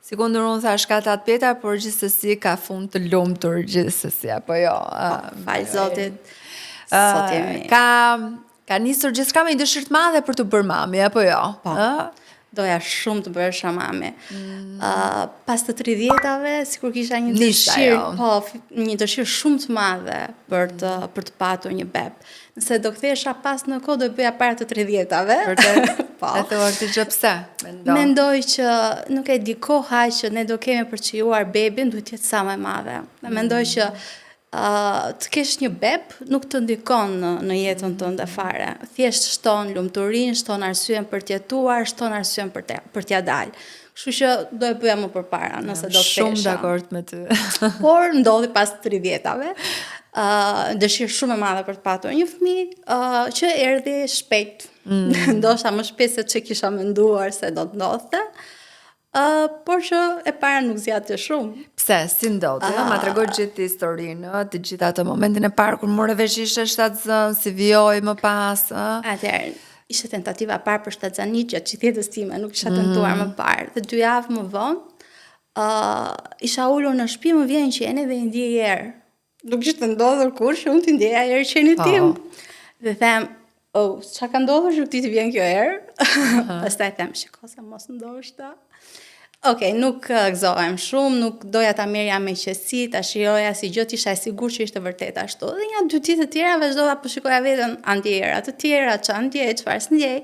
sikundur unë thash ka 8 pjeta, por gjithsesi ka fund të lumtur gjithsesi, apo jo. Fal Zotit. Sot jemi. Ka nisur gjithçka me një dëshirë të madhe për të bërë mami, apo jo? Po. Doja shumë të bërësha mami. Pas të 30-ave, sikur kisha një dëshirë shumë të madhe për të patur një beb. Nëse do kthehesha pas në kohë do bëja para të 30-ave. Po. E thua ti ç'o pse? Mendoj që nuk e di koha që ne do kemi për të krijuar bebin, duhet të jetë sa më e madhe. Mendoj që të kesh një beb nuk të ndikon në jetën tënde fare. Thjesht shton lumturinë, shton arsyen për të jetuar, shton arsyen për t'ia dalë. Kështu që do e bëja më përpara, nëse do kthehesha. Shumë dakord me ty. Por ndodhi pas 30-ave. Dëshirë shumë e madhe për të patur një fëmijë që erdhi shpejt. Ndoshta më shpejt se që kisha menduar se do të ndodhte. Por që e para nuk zgjate shumë. Pse, si ndodhi? Ma tregoj gjithë historinë, të gjitha ato momentin e parë kur more vesh ishte shtatzën, si vjoj më pas. Atëherë, ishte tentativa e parë për shtatzani gjatë gjithë jetës time, nuk isha tentuar më parë. Dhe 2 javë më vonë, isha ulur në shtëpi, më vjen qeni dhe i ndjej erë. Nuk ishte ndodhur kurrë që unë t'i ndjeja erë qenit tim. Dhe them, Qa ka ndodhur që ti të vjen kjo herë? Pastaj them, shiko se mos ndoshta. Okej, nuk gëzohem shumë, nuk doja ta merrja me qetësi, ta shijoja si gjë të isha e sigurt që ishte vërtet ashtu. Dhe një 2 ditë të tjera vazhdova po shikoja veten ndjera të tjera, çfarë ndjej, çfarë s'ndjej.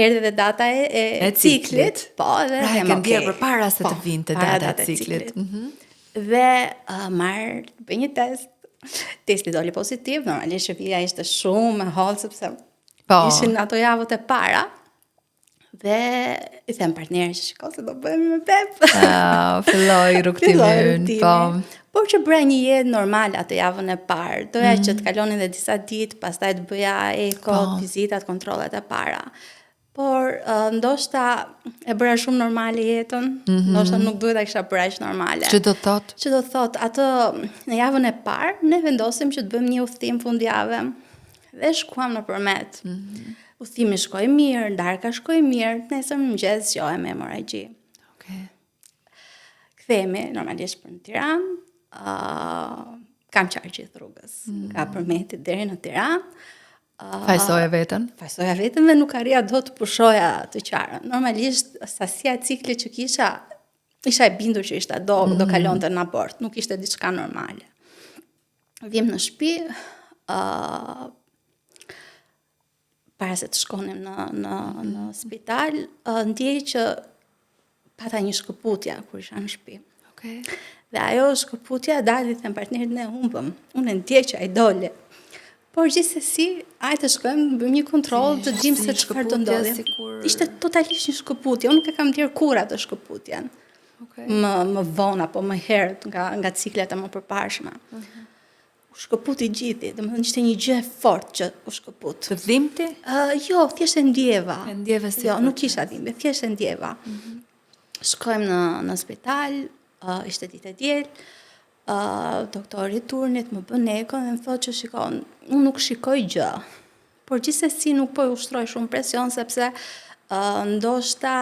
Erdhi dhe data e ciklit, po, dhe pra e ndjer përpara se të vinte data e ciklit. Dhe bëj një test. Testi doli pozitiv, normalisht shpia ishte shumë e hollë sepse ishin ato javët e para. Dhe i them partnerit që shiko se do bëhemi me beb. Filloi rrugtimin, po. Por që bëra një jetë normale atë javën e parë. Doja që të kalonin dhe disa ditë, pastaj të bëja eko, vizitat, kontrollet e para. Por ndoshta e bëra shumë normale jetën, ndoshta nuk duhet ta kisha bërë aq normale. Që do thot? Që do thot, atë në javën e parë ne vendosim që të bëjmë një udhtim fundjavë. Dhe shkuam nëpërmet. Udhimi shkoi mirë, darka shkoi mirë, nesër mëngjes shohem hemorragji. Okej. Kthehemi normalisht për në Tiranë. Kam qarë gjithë rrugës. Nga Përmeti deri në Tiranë. Fajsoja veten dhe nuk arrija do të pushoja të qarën. Normalisht sasia e ciklit që isha e bindur që ishte do kalonte në abort, nuk ishte diçka normale. Vjem në shtëpi, para se të shkonim në spital, ndjej që pata një shkëputja kur isha në shtëpi. Okay. Dhe ajo shkëputja dali them partnerit ne humbëm. Unë ndjej që ai doli. Por gjithsesi, të shkojmë, bëjmë një kontroll të dim se çfarë do ndodhi. Ishte totalisht një shkëputje. Unë nuk e kam ndier kur atë shkëputjen. Okay. Më vonë apo më herët nga ciklet e më përparshme. U shkëputi gjithi, domethënë ishte një gjë e fortë që u shkëput. Të dhimbti? Jo, thjesht e ndjeva. E ndjeve si. Jo, nuk kisha dhimbje, thjesht e ndjeva. Shkojmë në spital, ishte ditë e diel. Doktori i turnit më bën eko dhe më thotë që shikon, unë nuk shikoj gjë. Por gjithsesi nuk po ushtroj shumë presion sepse ndoshta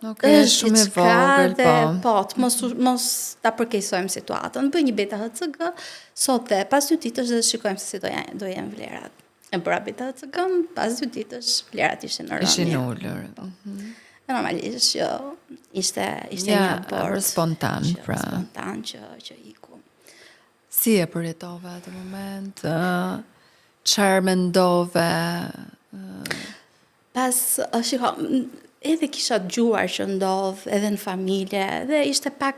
është shumë e vogël, po, mos ta përkeqësojmë situatën. Bëj një beta HCG, sot dhe pas 2 ditësh dhe shikojmë se si do jenë vlerat. E bëra beta HCG, pas 2 ditësh vlerat ishin në rënje. Ishin ullur. Normalisht që ishte një abort spontan, spontan që iku. Si e përjetove atë moment? Çfarë mendove? Pas, edhe kisha dëgjuar që ndodh edhe në familje, dhe ishte pak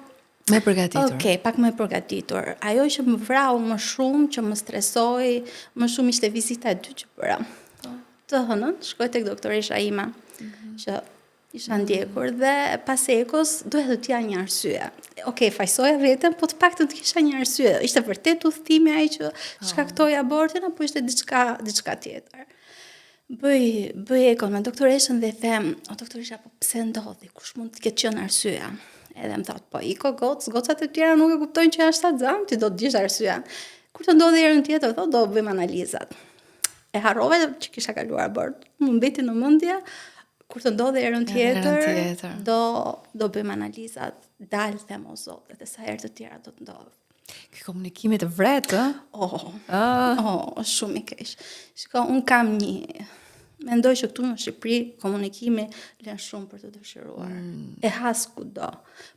me përgatitur. Okej, pak më përgatitur. Ajo që më vrau më shumë, që më stresoi, më shumë ishte vizita e 2 që bëra. Të hënën, shkoj tek doktoresha ime, që isha ndjekur, dhe pas ekos duhet të t'ja një arsye. Okej, fajsoja veten, po të paktën të kisha një arsye. Ishte vërtet udhëtimi ai që shkaktoi abortin apo ishte diçka tjetër. Bëj ekon me doktoreshën dhe them, doktoresha, po pse ndodhi, kush mund të ketë qenë arsyeja? Edhe më thotë, po iko gocat e tjera nuk e kuptojnë që janë shtatzan, ti do të dish arsyejan. Kur të ndodhi herën tjetër, thotë, do bëjmë analizat. E harrova që kisha kaluar abort, më mbeti në mendje, kur të ndodhi herën tjetër, do bëjmë analizat, dalë them o Zot, edhe sa herë të tjera do të ndodhë. Kë komunikimit të vretë, shumë i keq. Shiko, unë kam mendoj që këtu në Shqipëri komunikimi lën shumë për të dëshiruar. E has kudo.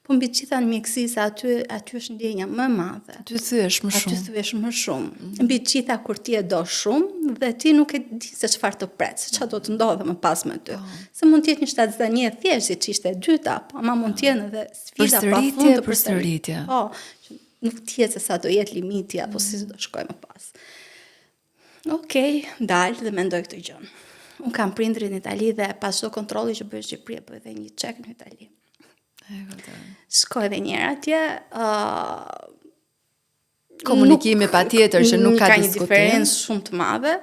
Po mbi të gjitha në mjekësisë aty është ndjenja më e madhe. Aty thyesh më shumë. Aty thyesh më shumë. Mbi të gjitha kur ti e do shumë dhe ti nuk e di se çfarë të pret, se çfarë do të ndodhë më pas me ty. Se mund të jetë një shtatzanie thjesht, siç ishte e dyta, ama mund të jenë edhe sfida pafund të përsëritje. Po, nuk tjetë se sa do jetë limiti, apo si do shkoj më pas. Okej, dalë dhe mendoj këtë gjë. Unë kam prindrit në Itali dhe pas do kontrolli që bëjë Shqipëri, bëjë dhe një çek në Itali. Shkoj dhe njëra atje. Komunikimi pa tjetër që nuk ka diskutim. Ka një diferencë shumë të madhe.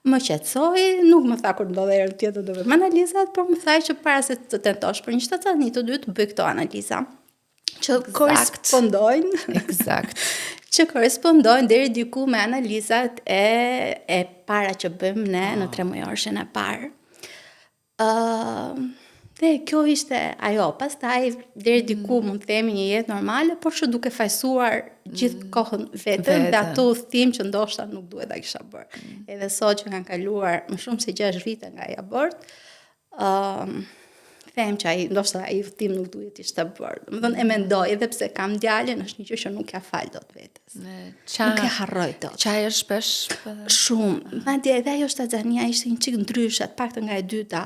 Më qetësoi, nuk më tha kur ndodhe herë tjetër do bëjmë analizat, por më tha që para se të tentosh për një shtatzani të dytë, bëj këto analiza. Që korrespondojnë. Eksakt. Që korrespondojnë deri diku me analizat e para që bëjmë ne në 3 mujorshin e parë. Dhe kjo ishte ajo, pastaj deri diku mund të themi një jetë normale, por që duke fajsuar gjithë kohën vetën dhe ato udhtim që ndoshta nuk duhet ta kisha bërë. Edhe sot që kanë kaluar më shumë se 6 vite nga ai abort, them që ndoshta ai udhtim nuk duhet ishte bërë. Domethënë e mendoj edhe pse kam djalin, është një gjë që nuk ja fal dot vetes. Nuk e harroj dot. Çaj është shpesh shumë. Madje edhe ajo shtazania ishte një çik ndryshe, paktën nga e dyta.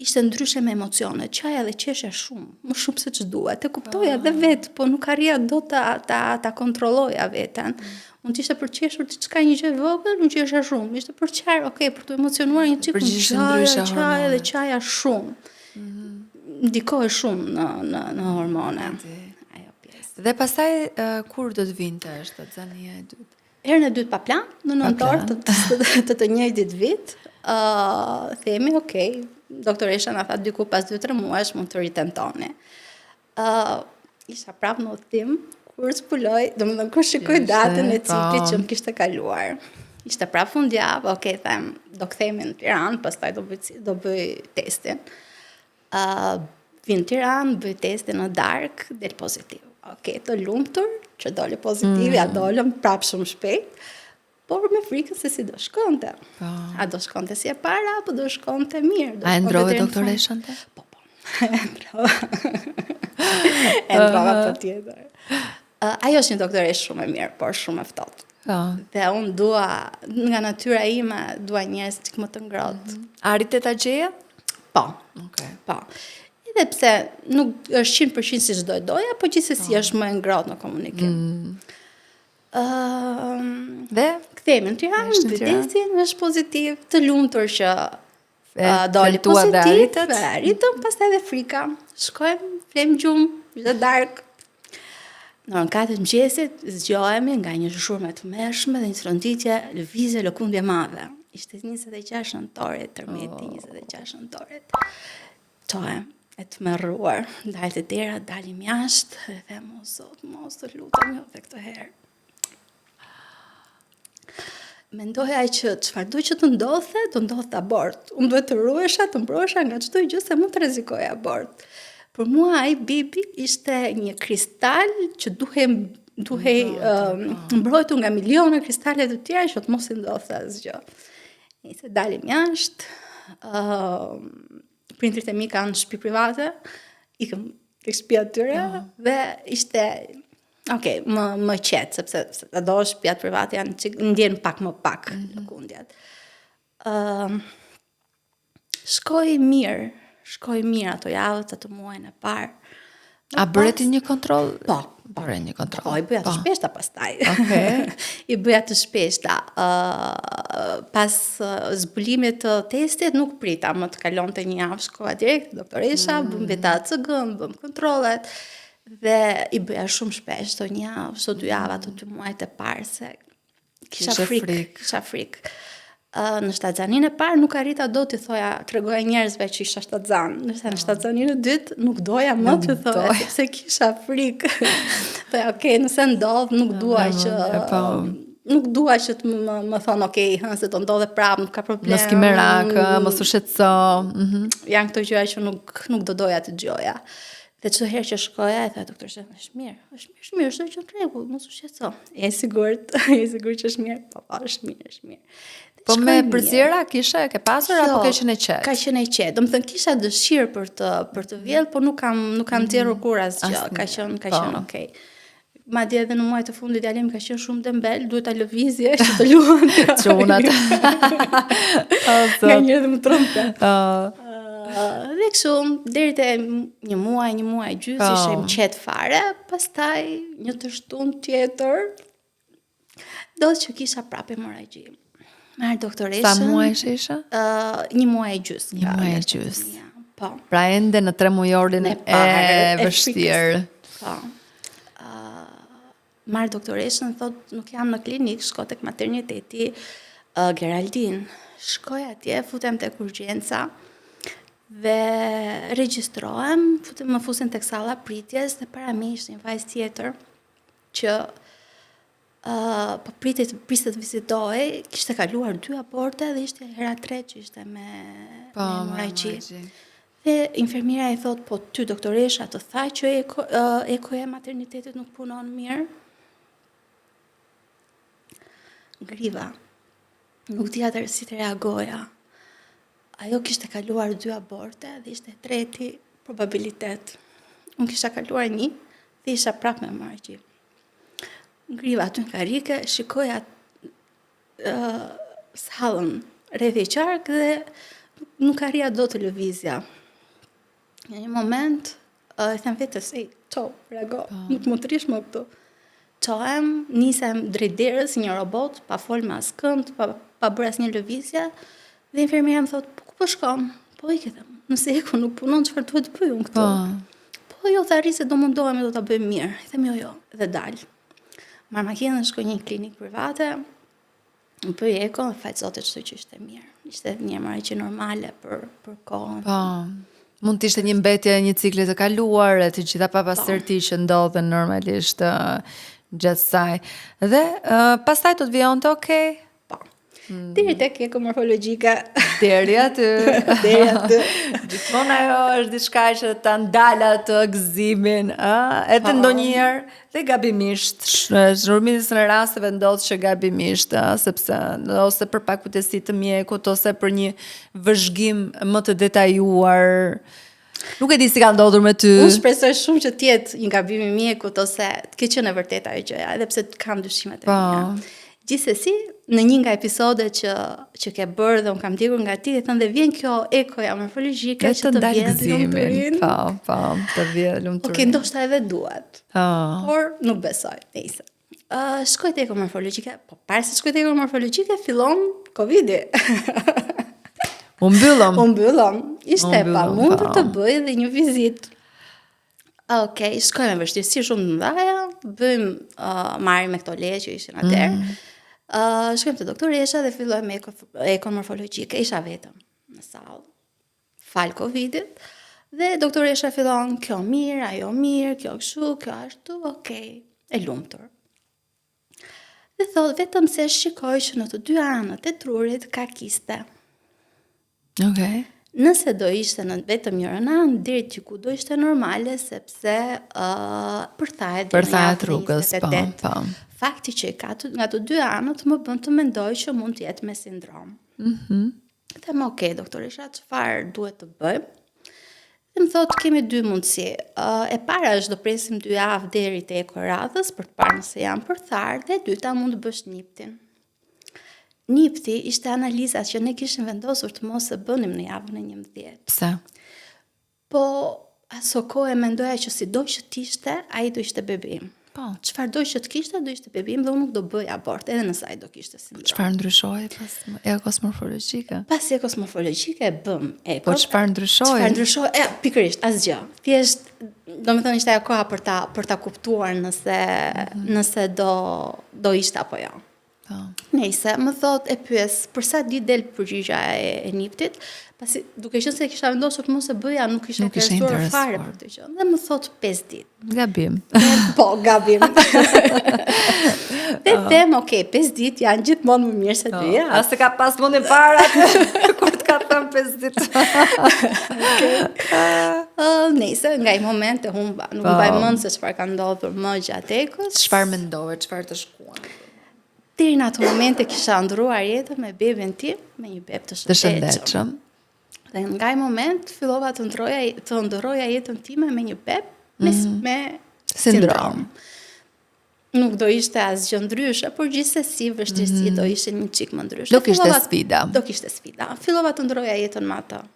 Ishte ndryshe me emocionet. Çaja dhe qeshja shumë, më shumë se ç'duhet. E kuptoja edhe vet, po nuk arrija dot ta kontrolloja veten. Mund të ishte për qeshur diçka një gjë vogël, nuk qesha shumë. Ishte për qar, për të emocionuar një çik çaja dhe çaja shumë. Ndikoi shumë në hormone. Ajo pjesë. Dhe pastaj kur do të vinte shtazania e dytë? Herën e dytë pa plan, në nëntor të njëjtit vit, themi, doktoresha na tha diku pas 2-3 muajsh mund të ritentoni. Isha prapë në udhtim, kur zbuloj, domethënë kur shikoj datën e ciklit që më kishte kaluar. Ishte prapë fundjavë, them, do kthehemi në Tiranë, pastaj do bëj testin. Vinë në Tiranë, bëj testin në darkë, del pozitiv. Të lumtur, që dole pozitiv, ja dolëm prapë shumë shpejt, por me frikën se si do shkonte. A do shkonte si e para, apo do shkonte mirë. A e ndrove doktoreshën te? Po. E ndrova për tjetër. Ajo është një doktoresh shumë e mirë, por shumë e ftohtë. Dhe unë dua, nga natyra ime, dua njerëz që më të ngrohtë. Arrite ta gjeje? Po. Edhe pse nuk është 100% si çdo doja, po gjithsesi është më e ngrohtë në komunikim. Dhe kthehemi në Tiranë, testin është pozitiv, të lumtur që doli pozitiv, arritëm, pastaj edhe frika. Shkojmë, flem gjumë, ishte darkë. Në orën 4 mëngjesit zgjohemi nga një zhurmë të mëshme dhe një tronditje, lëvizje, lëkundje madhe. Ishte 26 nëntorit, tërmeti 26 nëntorit. E të mërruar, dalë të dera, dalim jashtë, dhe them, o Zot, mos të lutem jo dhe këtë herë. Mendoja që çfarë do që të ndodhte abort. Unë duhet të ruhesha, të mbrohesha nga çdo gjë se mund të rrezikoja abort. Për mua ai bibi ishte një kristal që duhej mbrojtur nga miliona kristale të tjera që të mos i ndodhte asgjë. Se dalim jashtë, prindrit e mi kanë shtëpi private, ikëm tek shtëpia e tyre dhe ishte më qetë, sepse do shtëpiat private janë ndjen pak më pak lëkundjet. Shkoi mirë ato javët, ato muajin e parë. A bëre ti një kontroll? Po. Bëre një kontroll. Po, i bëja të shpeshta pastaj. I bëja të shpeshta. Pas zbulimit të testit nuk prita më të kalonte një javë, shkova direkt doktoresha, bëm veta ACG, bëm kontrollet dhe i bëja shumë shpesh çdo javë, çdo 2 javë ato 2 muajt e parë se kisha frikë. Në shtazaninë e parë nuk arrita dot të thoja, tregoja njerëzve që isha shtazan. Ndërsa në shtazaninë e dytë nuk doja më të thoja, sepse kisha frikë. Thoja, nëse ndodh, nuk dua që të më thonë, se të ndodhe prapë, nuk ka problem. Mos ki merak, mos u shqetëso. Janë këto gjëra që nuk do doja të dëgjoja. Dhe çdo herë që shkoja, e tha doktorja, është mirë, është gjë në rregull, mos u shqetëso. Je sigurt që është mirë? Po, është mirë. Po me përzira ke pasur apo ke qenë e qetë? Ka qenë e qetë. Domethënë kisha dëshirë për të vjedhur, por nuk kam nxjerrur kur asgjë. Ka qenë okay. Madje edhe në muajt e fundit djalim ka qenë shumë dembel, duhet ta lëvizje që të luante. Çunat. Nga njëherë më trompe. Dhe kështu, deri te një muaj gjysmë isha më qetë fare, pastaj një të shtunë tjetër, që kisha prapë hemorragji. Marr doktoreshën. Sa muaj isha? 1 muaj e gjysmë. 1 muaj e gjysmë. Po. Pra ende në 3 mujorin e vështirë. Po. Marr doktoreshën, thot, nuk jam në klinikë, shko tek materniteti Geraldin. Shkoj atje, futem tek urgjenca dhe regjistrohem, më fusin tek salla pritjes dhe para mi ishte një vajzë tjetër që po priste të vizitohej, kishte kaluar 2 aborte dhe ishte hera 3 që ishte me hemorragji. Dhe infermiera i thot, po ty doktoresha të tha që ekoja e maternitetit nuk punon mirë. Ngriva. Nuk di atër si të reagoja. Ajo kishte kaluar 2 aborte dhe ishte treti probabilitet. Unë kisha kaluar 1 dhe isha prap me marrë gjithë. Ngriva aty në karike, shikoja sallën rreth i qark dhe nuk arrija do të lëvizja. Në një moment, e them vetës, reago, nuk më të rish më këtu. Qohem, nisem drejt derës, një robot, pa fol me askënd, pa bërë asnjë lëvizje, dhe infermiera më thot, ku po shkon? Po i them, nëse eko nuk punon, çfarë duhet të bëj unë këtu? Po jo, tha se do mundohemi, do ta bëjmë mirë. I them jo, dhe dal. Marr makinën, shkoj një klinikë private, më bëj eko, fal zotit çdo që ishte mirë. Ishte një marrëdhënie normale për kohën. Po. Mund të ishte një mbetje e një cikli të kaluar, e të gjitha papastërti që ndodhen normalisht gjatë saj. Dhe pastaj do të vjonte okay. Po. Deri tek ekomorfologjika. Deri aty. Deri aty. Gjithmonë ajo është diçka që ta ndal atë gëzimin, edhe ndonjëherë dhe gabimisht. Shumicën e rasteve ndodh që gabimisht, sepse ose për pakutesi të mjekut ose për një vëzhgim më të detajuar. Nuk e di si ka ndodhur me ty. Unë shpresoj shumë që të jetë një gabim i mjekut ose të ketë qenë e vërtetë ajo gjëja, edhe pse kam dyshimet e mia. Gjithsesi, në një nga episodet që ke bërë dhe unë kam ndjekur nga ti, thënë dhe vjen kjo ekoja morfologjike që të vjen lumturin. Po, të vjen lumturin. Okej, ndoshta edhe duhet. Por nuk besoj, nejse. Shkoj te ekomorfologjike, po para se shkoj te ekomorfologjike fillon Covidi. U mbyllëm. Ishte e pamundur të bëj dhe një vizitë. Okej, shkoj me vështirësi shumë të mëdha, bëjmë marrim me këto leje që ishin atëherë. Shkojmë te doktoresha dhe fillojmë me ekomorfologjike. Isha vetëm në sallë. Fal Covidit. Dhe doktoresha fillon, kjo mirë, ajo mirë, kjo kështu, kjo ashtu, okej, e lumtur. Dhe thot vetëm se shikoj që në të 2 anët e trurit ka kiste. Okej. Nëse do ishte në vetëm një anë, deri diku do ishte normale sepse përthahet rrugës, po. Fakti që nga të 2 anët më bën të mendoj që mund të jetë me sindrom. Them, okay, doktoresha, çfarë duhet të bëjmë? Dhe më thotë, kemi 2 mundësi. E para është do presim 2 javë deri te ekoradhës për të parë nëse janë përtharë, dhe e dyta mund të bësh niptin. Nipti ishte analizat që ne kishim vendosur të mos e bënim në javën e 11. Pse? Po, aso kohë e mendoja që si do që t'ishte, ai do ishte bebim. Po. Çfarë do që të kishte, do ishte bebim dhe unë nuk do bëj abort, edhe nëse ai do kishte sindrom. Çfarë ndryshoi pas ekosmorfologjike? Pas ekosmorfologjike bëm eko. Po çfarë ndryshoi? Çfarë ndryshoi? Pikërisht asgjë. Thjesht, domethënë ishte ajo koha për ta kuptuar nëse do ishte apo jo. Nejse, më thot e pyes, për sa ditë del përgjigja e niptit, pasi duke qenë se kisha vendosur të mos e bëja, nuk isha interesuar fare për të gjë. Dhe më thot 5 ditë. Gabim. Po, gabim. Dhe them, okay, 5 ditë janë gjithmonë më mirë se 2 javë. As të ka pas mundin para kur të ka thënë 5 ditë. Nejse, nga i moment e humba, nuk mbaj mend se çfarë ka ndodhur më gjatë ekos. Çfarë mendove, çfarë të shkuan? Deri në atë moment e kisha ndruar jetën me bebin tim, me një beb të shëndetshëm. Dhe nga ai moment fillova të ndroja jetën time me një beb me sindrom. Nuk do ishte asgjë ndryshe, por gjithsesi vështirësi do ishte një çik më ndryshe. Do kishte sfida. Fillova të ndroja jetën me atë.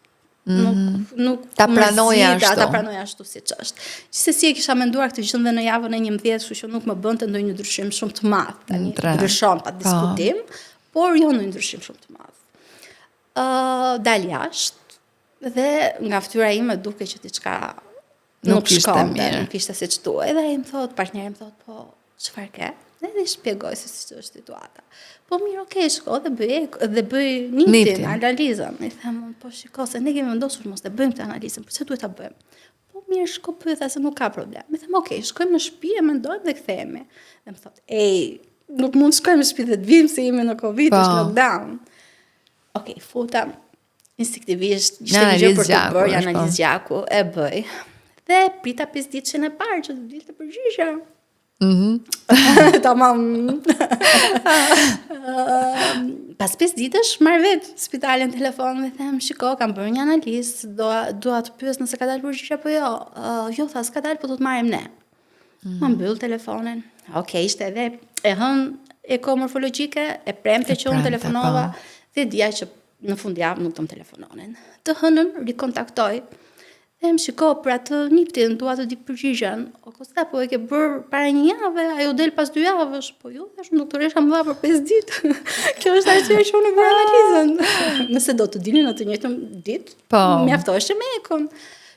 Nuk ta pranoja ashtu. Ta pranoja ashtu siç është. Gjithsesi e kisha menduar këtë gjë dhe në javën e 11, kështu që nuk më bënte ndonjë ndryshim shumë të madh. Tani ndryshon pa diskutim, por jo ndonjë ndryshim shumë të madh. Dal jashtë dhe nga fytyra ime duket që diçka nuk shkonte, nuk ishte siç duhej. Dhe ai më thot, partneri më thot, po çfarë ke? Dhe shpjegoj se si është situata. Po mirë, okay, shko dhe bëj niptin, analizën. I them, po shiko, se ne kemi vendosur mos të bëjmë këtë analizën, pse duhet ta bëjmë? Po mirë, shko pyeta se nuk ka problem. I them, okay, shkojmë në shtëpi e mendojmë dhe kthehemi. Dhe më thot, nuk mund shkojmë në shtëpi dhe të vim se jemi në Covid, është lockdown. Okay, futa, instinktivisht ishte një gjë për të bërë, analizë gjaku, e bëj. Dhe prita 5 ditëshin e parë që të dilte përgjigje. Tamam. Pas 5 ditësh marr vetë spitalin telefon dhe them, shiko, kam bërë një analizë, dua të pyes nëse ka dalë përgjigje apo jo. Jo, tha, s'ka dalë, po do të marrim ne. Ma mbyll telefonin. Okej, ishte edhe e hën eko morfologjike, e premte që unë telefonova, dhe dija që në fundjavë nuk të më telefononin. Të hënën rikontaktoj. Them, shiko, për atë niptin, dua të di përgjigjen. O Kosta, po e ke bërë para një jave, ajo del pas 2 javësh. Po jo, thash, doktoresha më dha për 5 ditë. Kjo është arsye që unë bëra analizën. Nëse do të dilin në të njëjtën ditë, mjaftoheshe me ekon.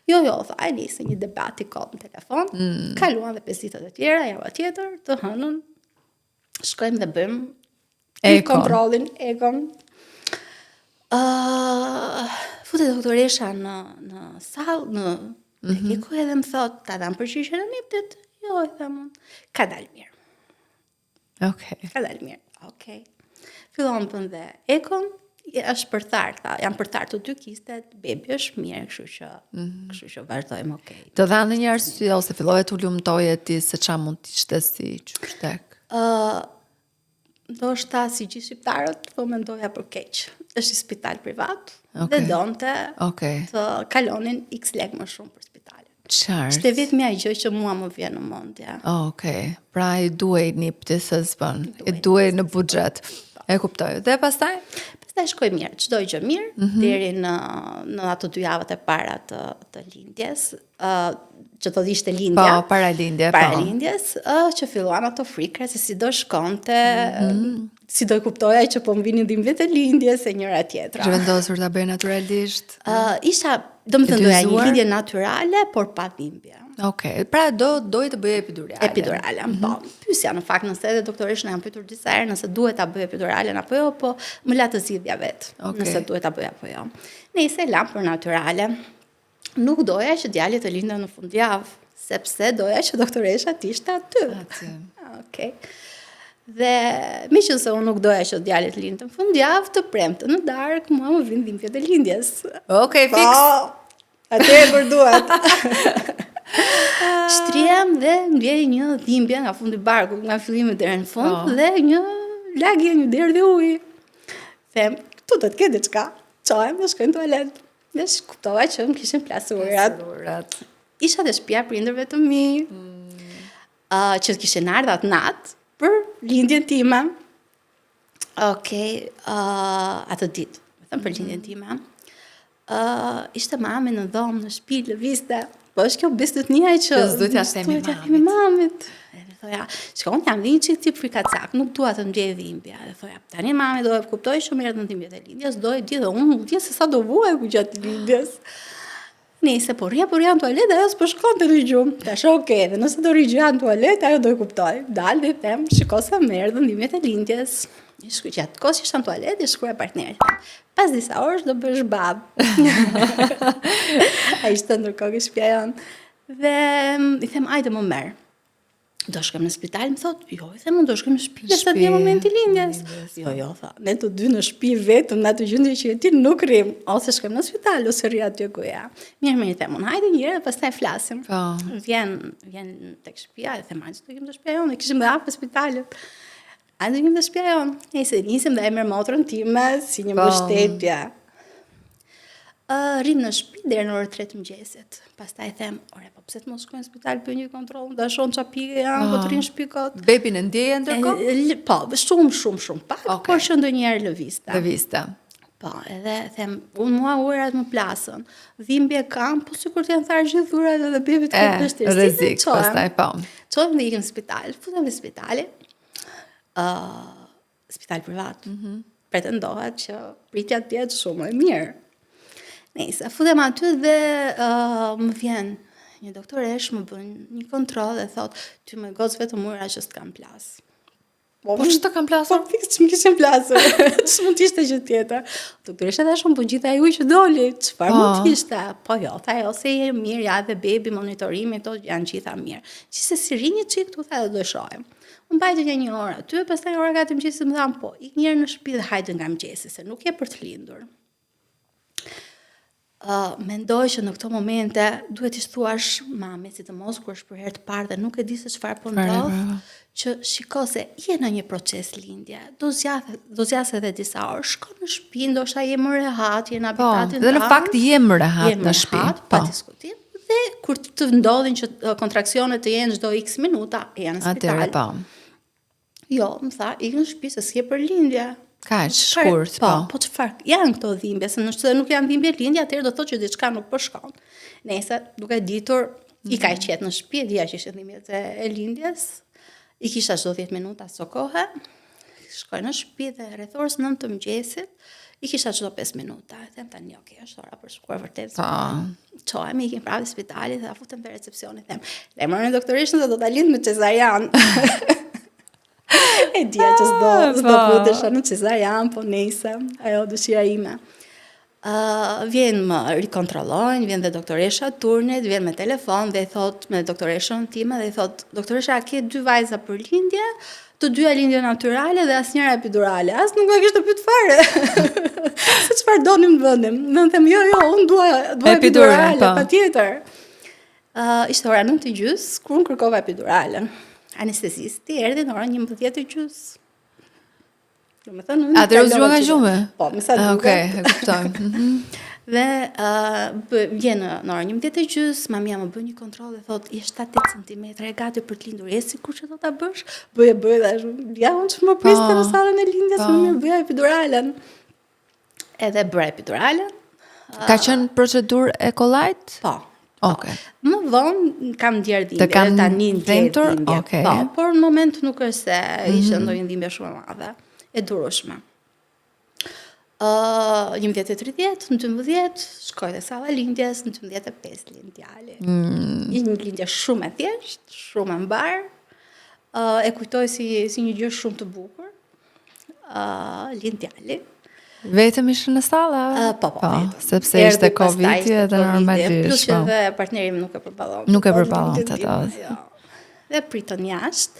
Jo, tha, e nisi një debat i kot në telefon, kaluan dhe 5 ditët e tjera, java tjetër, të hënën, shkojmë dhe bëjmë kontrollin ekon. Futet doktoresha në sallë, në eko edhe më thot, ta dam përgjigjen e niptit? Jo, e them unë. Ka dalë mirë. Ka dalë mirë. Okej. Fillon pun dhe ekon, është përthar, tha, janë përthar të 2 kistet, bebi është mirë, kështu që vazhdojmë okej. Të dhanë dhe një arsye ose fillove të lumtoje ti se ç'a mund të ishte si qyshtek? Ndoshta si gjithë shqiptarët, po mendoja për keq. Është një spital privat dhe donte të kalonin x lek më shumë për spitalet. Qartë. Ishte vetëm ajo gjë që mua më vjen në mendje. Pra i duhej nipti se s'bën. I duhej në buxhet. E kuptoj. Dhe pastaj? Pastaj shkoi mirë, çdo gjë mirë deri në ato 2 javët e para të lindjes. Që të ishte lindja. Po, para lindjes, që filluan ato frikra se si do shkonte, si do i kuptoja që po më vinin 12 e lindjes e njëra tjetra. Që vendosur ta bëj naturalisht? Isha, do më të ndoja një lindje naturale, por pa dhimbje. Pra doj të bëj epidurale. Epidurale, po. Pyesja në fakt nëse edhe doktoreshën e janë pyetur disa herë nëse duhet ta bëj epiduralen apo jo, po më la të zgjidhja vet, nëse duhet ta bëj apo jo. Nëse lam për naturale. Nuk doja që djali të lindë në fundjavë, sepse doja që doktoresha të ishte aty. Dhe mi që se unë nuk doja që djali të lindë në fundjavë, të premte në darkë, mua më vinë dhimbjet e lindjes. Fix. Atë e përduat. Shtrihem dhe ndjej një dhimbje nga fundi barkut, nga fillimi deri në fund, dhe një lagje, një derë dhe ujë. Them, këtu do të ketë diçka. Çohem dhe shkoj në tualet. Dhe kuptova që më kishin plasurat. Isha dhe shtëpia prindërve të mi, që të kishin ardhur atë natë për lindjen time. Atë ditë, për lindjen time. Ishte mami në dhomë, në shtëpi, lëvizte. Po është kjo besëtnia që s'duhet ja themi mamit. Dhe thoja, shkon jam dhe një çik tip frikacak, nuk dua të ndjej dhimbja. Dhe thoja, tani mami do e kuptoj që më erdhën dhimbjet e lindjes, do e di dhe unë nuk di se sa do vuaj gjatë lindjes. Nëse po rria në tualet, ajo s'po shkonte në gjumë. Tash dhe nëse do rria në tualet, ajo do e kuptoj. Dal dhe them, shiko sa më erdhën dhimbjet e lindjes. Gjatë kohës që isha në tualet, i shkruaj partnerit. Pas disa orësh do bësh bab. Ai ishte ndërkohë në shtëpia jonë. Dhe i them, ajde më merr. Do shkojmë në spital, më thot, jo, i them, do shkojmë në shtëpi, sa të momenti lindjes. Jo, tha, ne të dy në shtëpi vetëm, në atë gjendje që ti nuk rrim, ose shkojmë në spital ose rri aty ku ja. Mirë, i them, hajde një herë, pastaj flasim. Vjen tek shtëpia, i them, hajde të ikim në shtëpia jonë, ne kishim dhe hapur spitalet. Hajde të ikim në shtëpia jonë. Nisim dhe e merr motrën time si një mbështetje. Rrim në shtëpi deri në orën 3 të mëngjesit. Pastaj them, ore, po pse të mos shkojnë në spital për një kontroll, do shohim çfarë pikë janë, po të rrin në shtëpi kot. Bebin e ndjeje ndërkohë? Po, shumë pak, por që ndonjëherë lëvizte. Po, edhe them, mua urat më plasën. Dhimbje kam, po sikur të janë tharë gjithë urat edhe bebit ka vështirësi. Rrezik, pastaj po. Çojmë dhe ikim në spital, futem në spitali. Spital privat. Pretendohet që pritja të jetë shumë e mirë. Nëse futem aty dhe më vjen një doktoresh, më bën një kontroll dhe thot, ty më goc vetëm ura që s'kam plas. Po ç'të kam plasur? Po fiks që më kishin plasur. Ç'mund të ishte gjë tjetër? Doktoresha tha shumë, po gjithë ai ujë që doli, çfarë mund të ishte? Po jo, tha ajo se je mirë, ja dhe bebi, monitorimi, to janë gjitha mirë. Gjithsesi rri një çik këtu tha do shohim. Unë mbajtë një orë aty, pastaj ora gati mëngjesit më thanë, po, ik një herë në shtëpi dhe hajde nga mëngjesi, se nuk je për të lindur. mendoj që në këto momente duhet t'i thuash mamit, sidomos kur është për herë të parë dhe nuk e di se çfarë po ndodh, që shiko se je në një proces lindje, do zjas edhe disa orë, shko në shtëpi, ndoshta je më rehat, je në habitatin tënd. Dhe në fakt je më rehat në shtëpi, pa diskutim. Dhe kur të ndodhin që kontraksionet të jenë çdo X minuta, janë në spital. Atëherë Jo, më tha, ik në shtëpi se s'je për lindje. Kaq shkurt, po çfarë? Janë këto dhimbje, se nëse nuk janë dhimbje lindje, atëherë do thotë që diçka nuk po shkon. Nëse duke ditur, i ka qetë në shtëpi, dia që ishin dhimbjet e lindjes, i kisha çdo 10 minuta so kohë, shkoj në shtëpi dhe rreth orës 9 të mëngjesit, i kisha çdo 5 minuta. Them tani, okay, është ora për shkuar vërtet. Çohemi, ikim prapë në spitalit dhe futem te recepsioni, them, "Lemroni doktoreshën se do ta lind me cezarian." E dia që s'do futesha në cezarian, po nejse, ajo dëshira ime. Vjen më rikontrollojnë, vjen dhe doktoresha turnit, vjen me telefon dhe i thot me doktoreshën time dhe i thot, doktoresha, ke 2 vajza për lindje, të dyja lindje natyrale dhe asnjëra epidurale. As nuk e kishte pyet fare. Se çfarë donim të bënim. Ne them jo, unë dua epidurale, patjetër. Ishte ora 9:30 kur unë kërkova epiduralen. Anestezisti erdhi në orën 11:30. Atëherë u zgjua nga gjume? Po, më sa duket. Okej, e kuptoj. Dhe vjen në orën 11:30, mamia më bën një kontroll dhe thotë, "Je 7-8 cm e gati për të lindur, je sikur që do ta bësh?" Bëj tash. Ja, unë ç'më priste në sallën e lindjes, më bëja epiduralen. Edhe bëra epiduralen. Ka qenë procedurë e kollajt? Po. Okay. Më vonë kam ndjer dhimbje, tani ndjer dhimbje. Okay. Po, por në moment nuk është se ishte ndonjë dhimbje shumë e madhe, e durueshme. 11:30, në 12, shkoj te salla e lindjes, në 12:05 lind djali. Ishte një lindje shumë e thjeshtë, shumë e mbar. E kujtoj si një gjë shumë të bukur. Lind djali. Vetëm ishte në salla? Po, sepse ishte Covid dhe normalisht. Plus që dhe partneri im nuk e përballon. Nuk e përballon atë. Dhe pritën jashtë.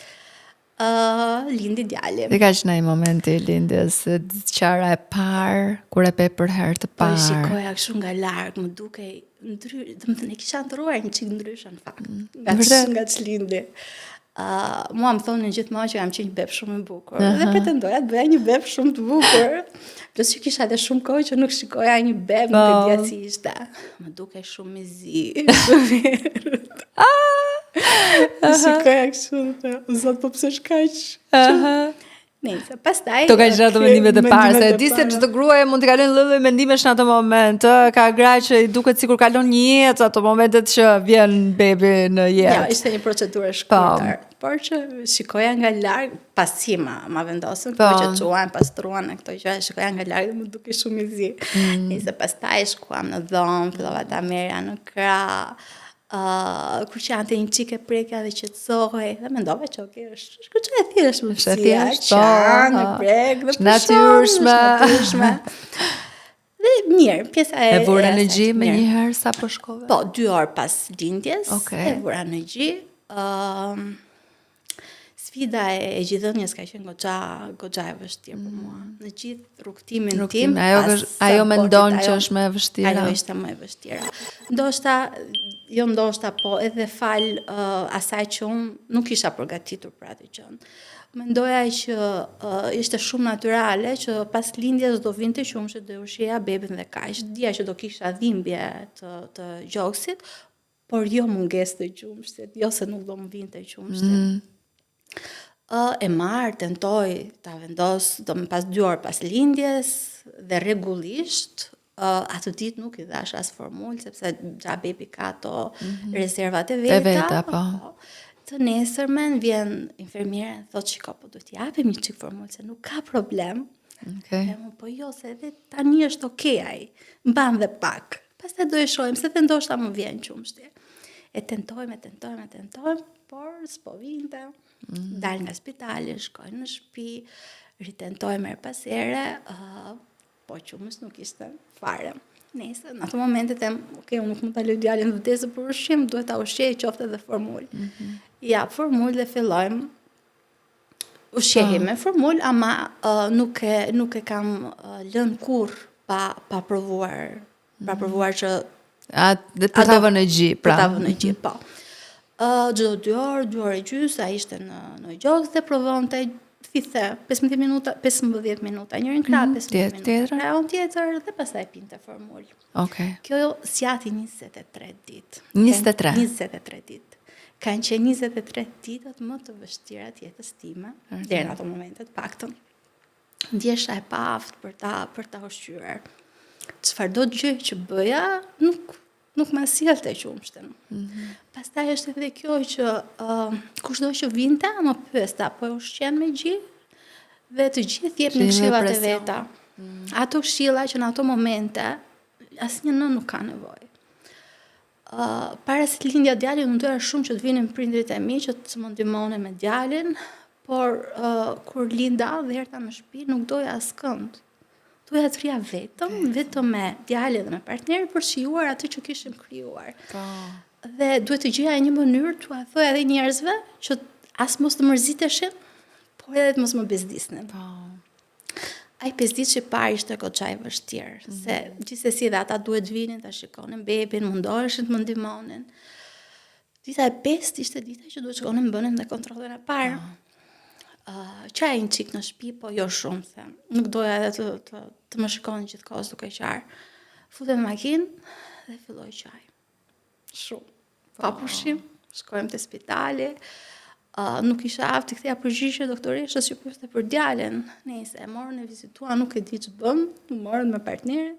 Lindi djali. Dhe ka që në i momenti i lindjes, qara e parë, kur e pe për herë të parë. Po shikoja kështu nga larg, më dukej ndryshe, domethënë e kisha ndryruar një çik ndryshe në fakt. Nga ç'lindi. Mua më thonë gjithmonë që kam qenë një beb shumë i bukur. Dhe pretendoja të bëja një beb shumë të bukur. Plus që kisha edhe shumë kohë që nuk shikoja një beb, nuk e dija si ishte. Më dukej shumë i zi, shumë mirë. Shikoja kështu, zot po pse shkaq. Nëse pastaj to ka gjëra të mendimet e parë, se di se çdo gruaje mund të kalojë lloj mendimesh në atë moment, ka gra që i duket sikur kalon një jetë ato momentet që vjen bebi në jetë. Ja, ishte një procedurë shkurtër, por që shikoja nga larg, pasi ma vendosën, kur që çuan, pastruan këto gjëra, shikoja nga larg dhe më dukej shumë i zi. Nëse pastaj shkuam në dhomë, fillova ta merja në krah. Kur që ante një qike prekja dhe qetësohej dhe mendova që është që e thjesht më fësia, qanë, prek dhe natyrshme. Dhe mirë, pjesa e vura në gji me njëherë sa po shkove? Po, 2 orë pas lindjes, e vura në gji. Sfida e gjithënjës ka qenë goxha e vështirë për mua. Në gjithë rrugtimin tim, ajo mendon që është më e vështira. Ajo ishte më e vështira. Ndoshta, po edhe fal asaj që unë nuk isha përgatitur për atë gjë. Mendoja që ishte shumë natyrale që pas lindjes do vinte qumshi dhe ushqeja bebin dhe kaq. Dija që do kisha dhimbje të gjoksit, por jo mungesë të qumshit, jo se nuk do më vinte qumshit. E marr, tentoj ta vendos pas 2 orë pas lindjes dhe rregullisht. Atë ditë nuk i dhash as formul, sepse gja bebi ka ato rezervat e veta. Të nesërmen vjen infermiera dhe thotë shiko, po do t'i japim një çik formul, se nuk ka problem. Dhe më po jo, se edhe tani është okej ai, mban dhe pak. Pastaj do e shohim, se dhe ndoshta më vjen qumshti. E tentojmë, por s'po vinte. Dal nga spitali, shkoj në shtëpi, ritentojmë her pas here, po qumës nuk ishte fare. Nëse në ato momente them, okay, unë nuk mund ta lëj djalin në vdesë për ushqim, duhet ta ushqej qoftë edhe formul. Ja, formul dhe fillojmë. Ushqehej me formul, ama nuk e kam lënë kurrë pa provuar pra provuar që Për ta vënë në gjë, pra. Për ta vënë në gjë, po. Çdo 2 orë e gjys, ai ishte në gjokë dhe provonte thithë 15 minuta njërin krah, 15 minuta krahun tjetër dhe pastaj pinte formul. Okej. Kjo sjati 23 ditë. 23 ditë. Kanë qenë 23 ditët më të vështira të jetës time, deri në ato momente të paktën. Ndjesha e paaft për ta ushqyer. Çfarëdo gjë që bëja, nuk më sjellte qumshtin. Pastaj është edhe kjo që kushdo që vinte, më pyesta, po e ushqen me gjë? Dhe të gjithë jepnin këshillat e veta. Ato këshilla që në ato momente asnjë nën nuk ka nevojë. Para se të lindja djalin, unë doja shumë që të vinin prindrit e mi që të më ndihmonin me djalin, por kur linda dhe erdha në shtëpi nuk doja askënd. Doja të rria vetëm me djalin dhe me partnerin për shijuar atë që kishim krijuar. Dhe duhet të gjeja një mënyrë t'u thoja edhe njerëzve që as mos të mërziteshin, por edhe të mos më bezdisnin. Ai 5 ditë që parë ishte goxha e vështirë, se gjithsesi dhe ata duhet vinin ta shikonin bebin, mundoheshin të më ndihmonin. Dita e 5 ishte dita që duhet shkonin bënin dhe kontrollin e parë. Qaj një qik në shtëpi, po jo shumë, se nuk doja edhe të më shikonin gjithkohës duke qarë. Futem në makinë dhe filloj qaj. Shumë. Pa pushim, shkojmë te spitali, nuk isha aftë të ktheja përgjigje doktoreshës që pyeste për djalin. Nëse e morën e vizituan, nuk e di ç'të bën, u morën me partnerin,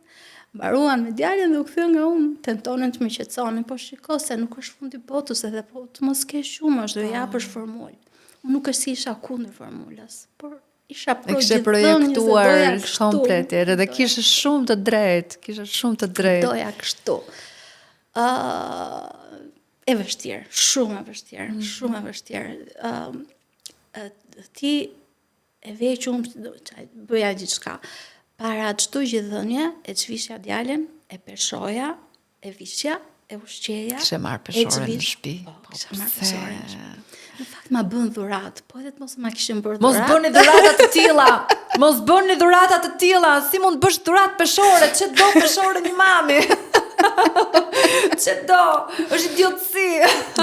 mbaruan me djalin dhe u kthyen nga unë, tentonin të më qetësonin, po shiko se nuk është fundi botës edhe po të mos kesh shumë, do japësh formulë. Unë nuk është si isha kundër formulës, por isha projektuar komplet, edhe kishe shumë të drejtë. Doja kështu. E vështirë, shumë e vështirë. Ti e vej bëja gjithçka. Para çdo gjithëdhënie e çvishja djalin, e peshoja, e vishja, e ushqeja. Kishe marrë peshore në shtëpi. Kisha marrë peshore në shtëpi. Në fakt ma bën dhuratë, po edhe të mos ma kishin bërë dhuratë. Mos bëni dhurata të tilla. Mos bëni dhurata të tilla. Si mund të bësh dhuratë peshore? Çe do peshore një mami? Çe do? Është idiotësi.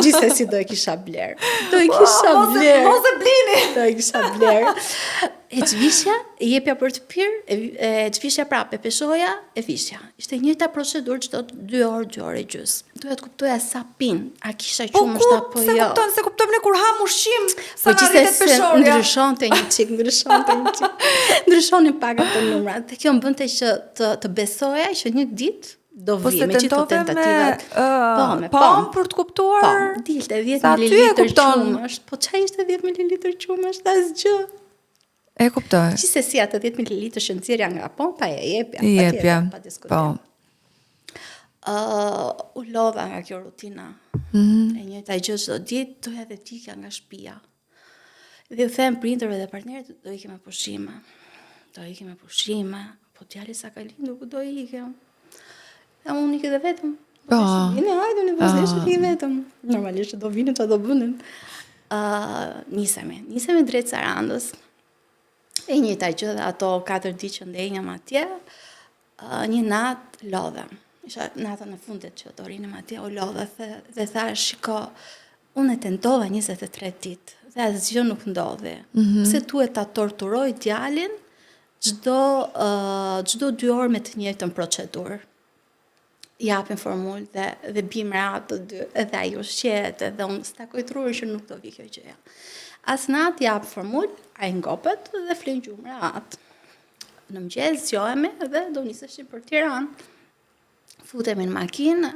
Gjithsesi do e kisha bler. Mos e blini. Do e kisha bler. E çvishja, e jepja për të pirë, e çvishja prapë, e peshoja, e vishja. Ishte njëjta procedurë çdo 2 orë e gjys. Doja të kuptoja sa pin, a kisha qumësht apo jo. Se kuptojmë ne kur ham ushqim, sa na rritet peshorja. Ndryshonte një çik. Ndryshonin pak ato numrat. Dhe kjo më bënte që të besoja që një ditë do vi me gjithë tentativat. Po, për të kuptuar. Po, dilte 10 ml qumësht. Po çfarë ishte 10 ml qumësht? Asgjë. E kuptoj. Gjithsesi atë 10 ml që nxjerrja nga pompa e jepja. Pa diskutim. U lodha nga kjo rutina. E njëjta gjë çdo ditë, doja dhe tikja nga shtëpia. Dhe u them prindërve dhe partnerit, do ikim me pushime. Po djali sa ka lindur, ku do ikem? Dhe unë ikë dhe vetëm. Hajde, në vazhdesh ikë vetëm. Normalisht do vinin çfarë do bënin. Nisemi drejt Sarandës. E njëjta gjë dhe ato 4 ditë që ndenjëm atje, një natë lodhem. Isha natën e fundit që do rinim atje, u lodha dhe thash, shiko, unë e tentova 23 ditë dhe asgjë nuk ndodhi. Pse duhet ta torturoj djalin çdo 2 orë me të njëjtën procedurë. Japin formulë dhe bimra të dy, edhe ai ushqehet, edhe unë s'takoj trurin që nuk do vi kjo gjëja. As natë jap formulë, ai ngopet dhe flen gjumra atë. Në mëngjes zgjohemi dhe do niseshim për Tiranë. Futemi në makinë,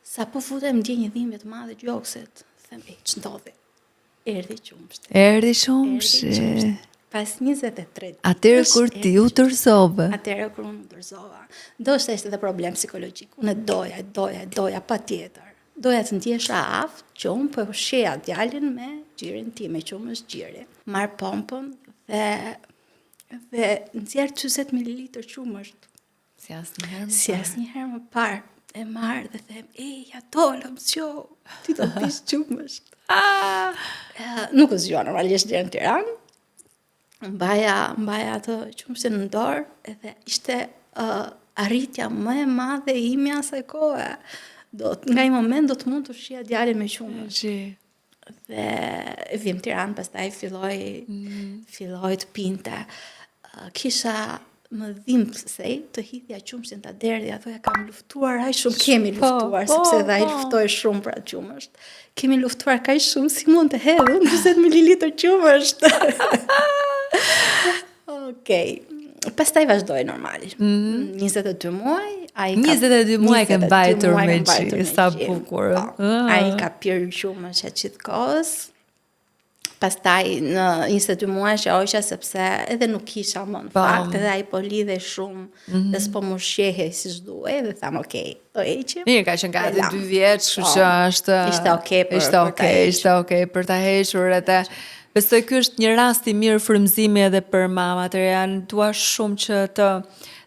sa po futem ndjej një dhimbje të madhe gjoksit. Them, ç'ndodhi? Erdhi qumshti. Pas 23 ditë. Atëherë kur ti u tërzove. Atëherë kur unë u tërzova. Ndoshta ishte edhe problem psikologjik. Unë doja patjetër. Doja të ndjesha aftë që unë po ushqeja djalin me xhirin tim, me qumësh xhiri. Marr pompën dhe nxjerr 40 ml qumësht. Si asnjëherë më parë. E marr dhe them, ja dolëm, zgjo, ti do pish qumësht. Nuk u zgjuar normalisht deri në Tiranë. Mbaja atë qumshtin në dorë edhe ishte arritja më e madhe ime asaj kohe. Nga një moment do të mund të shija djalin me qumë. Dhe vim Tiranë, pastaj filloj të pinte. Kisha më dhimbë se të hidhja qumshin ta derdhja, thoja kam luftuar aq shumë, kemi luftuar, sepse dhe ai luftoi shumë për atë qumësht. Kemi luftuar kaq shumë si mund të hedhim 40 ml qumësht. Okej. Pastaj vazhdoi normal. 22 muaj, 22 muaj ke mbajtur me G, sa bukur. Ai ka pirë qumësh gjithë kohës. Pastaj në 22 muaj që hoqja sepse edhe nuk kisha më në fakt, edhe ai po lidhe shumë dhe s'po më shqehej siç duhej dhe tham okay, do heqim. Mirë, ka qenë gati 2 vjeç, kështu që ishte okay për ta hequr edhe besoj ky është një rast i mirë frymëzimi edhe për mamat, janë dua shumë që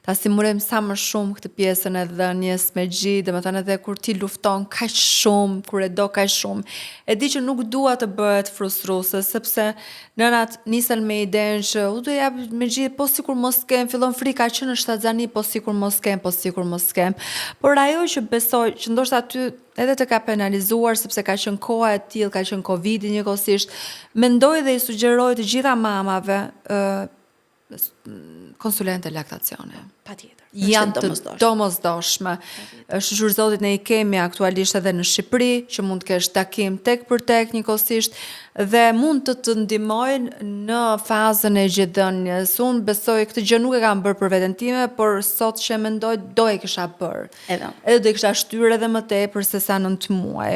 ta simulojmë sa më shumë këtë pjesën e dhënies me G, domethënë edhe kur ti lufton kaq shumë, kur e do kaq shumë, e di që nuk dua të bëhet frustruese, sepse nënat nisen me idenë që u do jap me G, po sikur mos kem, fillon frika që në shtatzani, po sikur mos kem. Por ajo që besoj që ndoshta aty edhe të ka penalizuar sepse ka qenë koha e tillë, ka qenë Covidi njëkohësisht, mendoj dhe i sugjeroj të gjitha mamave konsulente laktacione. Patjetër. Janë të domosdoshme. Shqyrë Zotit ne i kemi aktualisht edhe në Shqipëri, që mund të kesh takim tek për tek njëkohësisht dhe mund të ndihmojnë në fazën e gjithëdhënies. Unë besoj këtë gjë nuk e kam bërë për veten time, por sot që mendoj do e kisha bërë. Edhe do e kisha shtyr edhe më tepër se sa 9 muaj.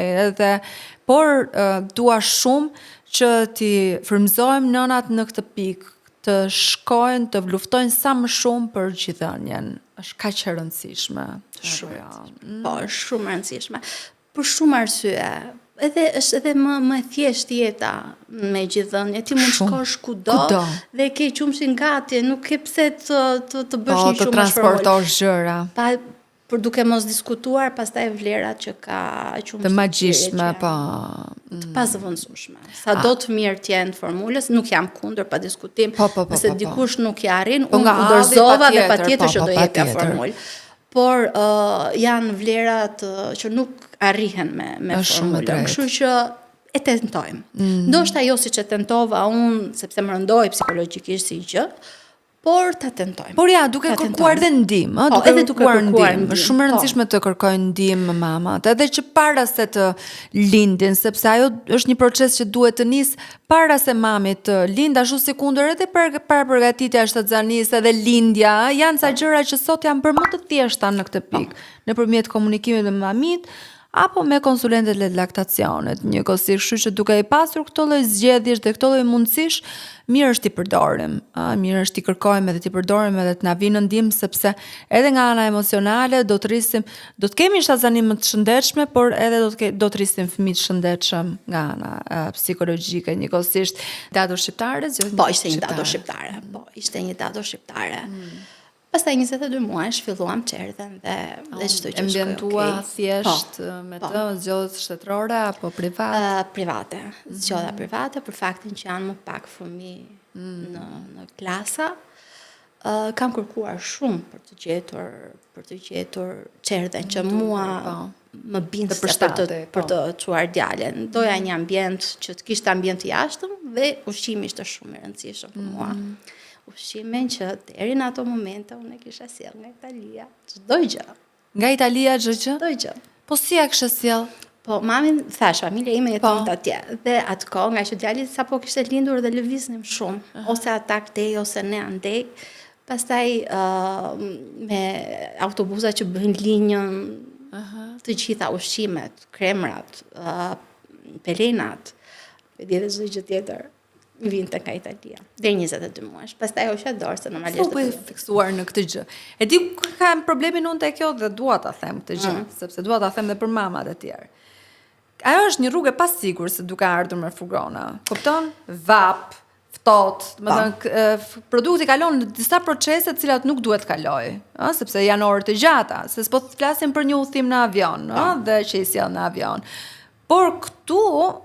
Por dua shumë që ti frymëzojmë nënat në këtë pikë, të shkojnë, të luftojnë sa më shumë për gjithëdhënien. Është kaq e rëndësishme. Po, është shumë e rëndësishme. Për shumë arsye. Është edhe më thjesht jeta me gjithëdhënie. Ti mund shkosh kudo dhe ke qumshin gati, nuk ke pse të bësh një shumë të transportosh gjëra. Por duke mos diskutuar pastaj vlerat që ka qumshi të magjishme, të pazëvendësueshme. Sa do të mirë të jenë formulës, nuk jam kundër pa diskutim, nëse dikush nuk i arrin, unë udhëzova dhe patjetër që do jepja formulë. Por janë vlerat që nuk arrihen me formulën, kështu që e tentojmë. Ndoshta jo siç e tentova unë, sepse më rëndoi psikologjikisht si gjë, por ta tentojmë. Por ja, duke kërkuar dhe ndihmë, duke kërkuar ndihmë. Është shumë e rëndësishme të kërkojnë ndihmë mamat, edhe që para se të lindin, sepse ajo është një proces që duhet të nis para se mami të lind, ashtu si kundër edhe para përgatitja shtatzanisë edhe lindja, janë ca gjëra që sot janë bërë më të thjeshta në këtë pikë, nëpërmjet komunikimit me mamit apo me konsulentët e laktacionit. Njëkohësisht, kështu që duke i pasur këto lloj zgjedhjesh dhe këto lloj mundësish, mirë është t'i përdorim. Mirë është t'i kërkojmë edhe t'i përdorim edhe të na vinë në ndihmë, sepse edhe nga ana emocionale do të kemi shtatzani më të shëndetshme, por edhe do të rrisim fëmijë të shëndetshëm nga ana psikologjike. Njëkohësisht, dato shqiptare, Po, ishte një dato shqiptare. Pastaj 22 muajsh filluam të erdhen dhe çdo gjë ambientua thjesht me të zgjedhjet shtetërore apo private? Private. Zgjedhja private për faktin që janë më pak fëmijë në klasa. Kam kërkuar shumë për të gjetur çerdhen që mua më binte për të çuar djalin. Doja një ambient që të kishte ambient të jashtëm dhe ushqimi ishte shumë i rëndësishëm për mua. Ushqimin që deri në ato momente unë e kisha sjell nga Italia, çdo gjë. Nga Italia çdo gjë? Çdo gjë. Po si ja kishe sjell? Po mamin thash, familja ime jeton atje. Dhe atë kohë nga që djali sapo kishte lindur dhe lëviznim shumë, ose ata këtej ose ne andej. Pastaj me autobusa që bëjnë linjën, të gjitha ushqimet, kremrat, pelenat, dhe çdo gjë tjetër. Vinte nga Italia. Deri 22 muaj. Pastaj hoqja dorë se normalisht do të fiksuar në këtë gjë. E di ku kam problemin unë te kjo dhe dua ta them këtë gjë, sepse dua ta them edhe për mamat e tjerë. Ajo është një rrugë e pasigurt se duke ardhur me furgona. Kupton? Vap, ftohtë, domethënë produkti kalon në disa procese të cilat nuk duhet kaloj, sepse janë orë të gjata, se s'po të flasim për një udhtim në avion, dhe që i sjell në avion. Por këtu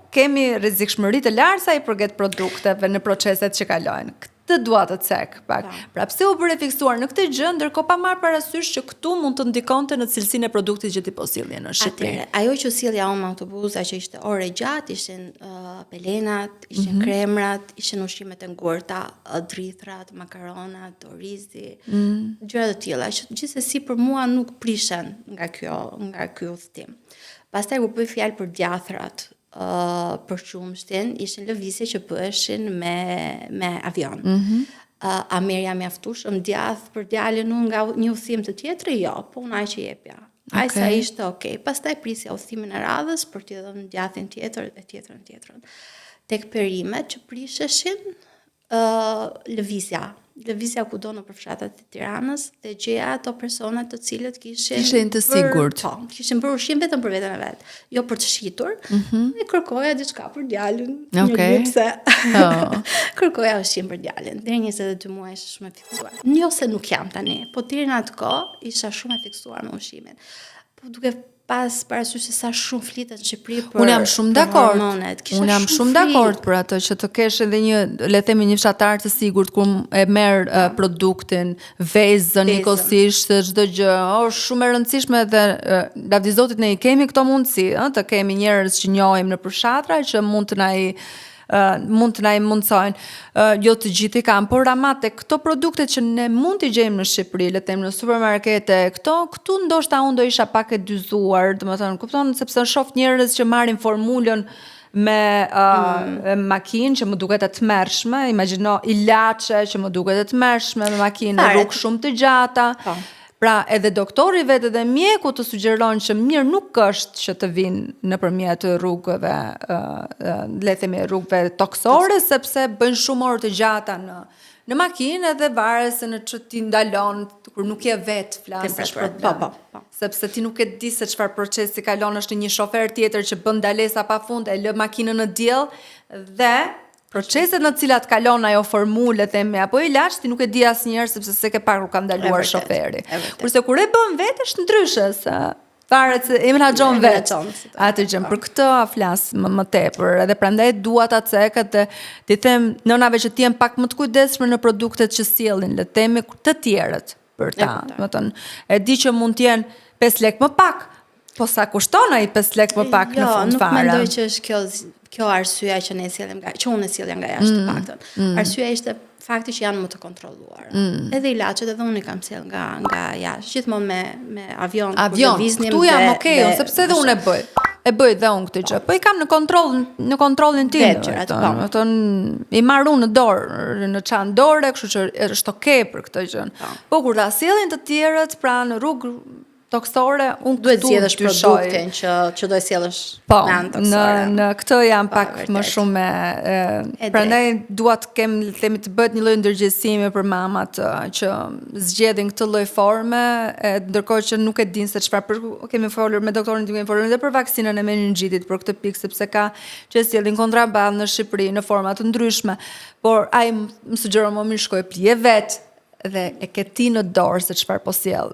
kemi rrezikshmëri të lartë sa i përket produkteve në proceset që kalojnë. të dua të cek pak. Pra pse u bëre fiksuar në këtë gjë, ndërkohë pa marrë parasysh që këtu mund të ndikonte në cilësinë e produktit që ti po sillje në Shqipëri. Ajo që sillja unë me autobusa që ishte orë gjatë, ishin pelenat, ishin kremrat, ishin ushqimet e ngurta, drithrat, makaronat, orizi, gjëra të tilla që gjithsesi për mua nuk prishen nga ky udhtim. Pastaj u bëj fjalë për djathrat. Për qumshtin ishin lëvizje që bëheshin me avion. A merja mjaftueshëm djath për djalin unë nga një udhtim të tjetër? Jo, po unë ai që jepja. Ai sa ishte okay. Pastaj prisja udhtimin e radhës për t'i dhënë djathin tjetër e tjetrën. Tek perimet që prisheshin lëvizja kudo në përfshatat e Tiranës dhe gjeja ato persona të cilët kishin të sigurt. Kishin bërë ushqim vetëm për veten e vet, jo për të shitur. Dhe kërkoja diçka për djalin, një lipse. Kërkoja ushqim për djalin. Deri 22 muaj isha shumë e fiksuar. Jo se nuk jam tani, po deri në atë kohë isha shumë e fiksuar me ushqimin. Po duke pas parasysh se sa shumë flitet në Shqipëri për Unë jam shumë dakord për atë që të kesh edhe një, le të themi, një fshatar të sigurt ku e merr produktin, vezën njëkohësisht, çdo gjë. Është shumë e rëndësishme dhe lavdi Zotit ne i kemi këto mundësi, të kemi njerëz që njohim në përfshatra që mund të na i mundsojnë. Jo të gjithë i kanë, por ama tek këto produktet që ne mund t'i gjejmë në Shqipëri, le të them në supermarkete, këtu ndoshta unë do isha pak e dyzuar, domethënë, kupton, sepse shoh njerëz që marrin formulën me makinë që më duket e tmerrshme, imagjino ilaçe që më duket e tmerrshme me makinë rrugë shumë të gjata. Pra edhe doktori vetë dhe mjeku të sugjeron që mirë nuk është që të vinë nëpërmjet rrugëve, le të themi rrugëve toksore, sepse bëjnë shumë orë të gjata në makinë edhe varet se në që ti ndalon, kur nuk je vetë flasësh për problem. Sepse ti nuk e di se çfarë procesi kalon, është një shofer tjetër që bën ndalesa pafund, e lë makinën në diell dhe proceset në cilat kalon ajo formulë themi apo ilaç ti nuk e di asnjëherë sepse s'e ke parë kur ka ndaluar shoferi. Kurse kur e bën vetë është ndryshe se varet se e menaxhon vetë atë gjë. Për këtë flas më tepër edhe prandaj dua ta cekët dhe ti them nënave që të jenë pak më të kujdesshme në produktet që sjellin, le të themi të tjerët për ta. Domethënë e di që mund të jenë 5 lekë më pak, po sa kushton ai 5 lekë më pak në fund fare. Jo, nuk mendoj që është kjo arsyeja që ne sjellim që unë sjellja nga jashtë të paktën. Arsyeja ishte fakti që janë më të kontrolluara. Edhe ilaçet edhe unë i kam sjell nga jashtë, gjithmonë me avion. Këtu jam okay, sepse edhe unë e bëj dhe unë këtë gjë. Po i kam në kontrollin tim. I marr unë në dorë, në çantë dore, kështu që është okay për këtë gjë. Po kur ta sjellin të tjerët pra në rrugë toksore, unë duhet sjellësh produktin që do e sjellësh në anë toksore. Në këtë jam pak më shumë prandaj dua të kem, le të themi, të bëhet një lloj ndërgjegjësimi për mamat që zgjedhin këtë lloj forme, ndërkohë që nuk e din se çfarë kemi folur me doktorin tim, kemi folur edhe për vaksinën e meningjitit për këtë pikë sepse ka që sjellin kontrabandë në Shqipëri në forma të ndryshme, por ai më sugjeron më mirë shkoj plije vet dhe e ke ti në dorë se çfarë po sjell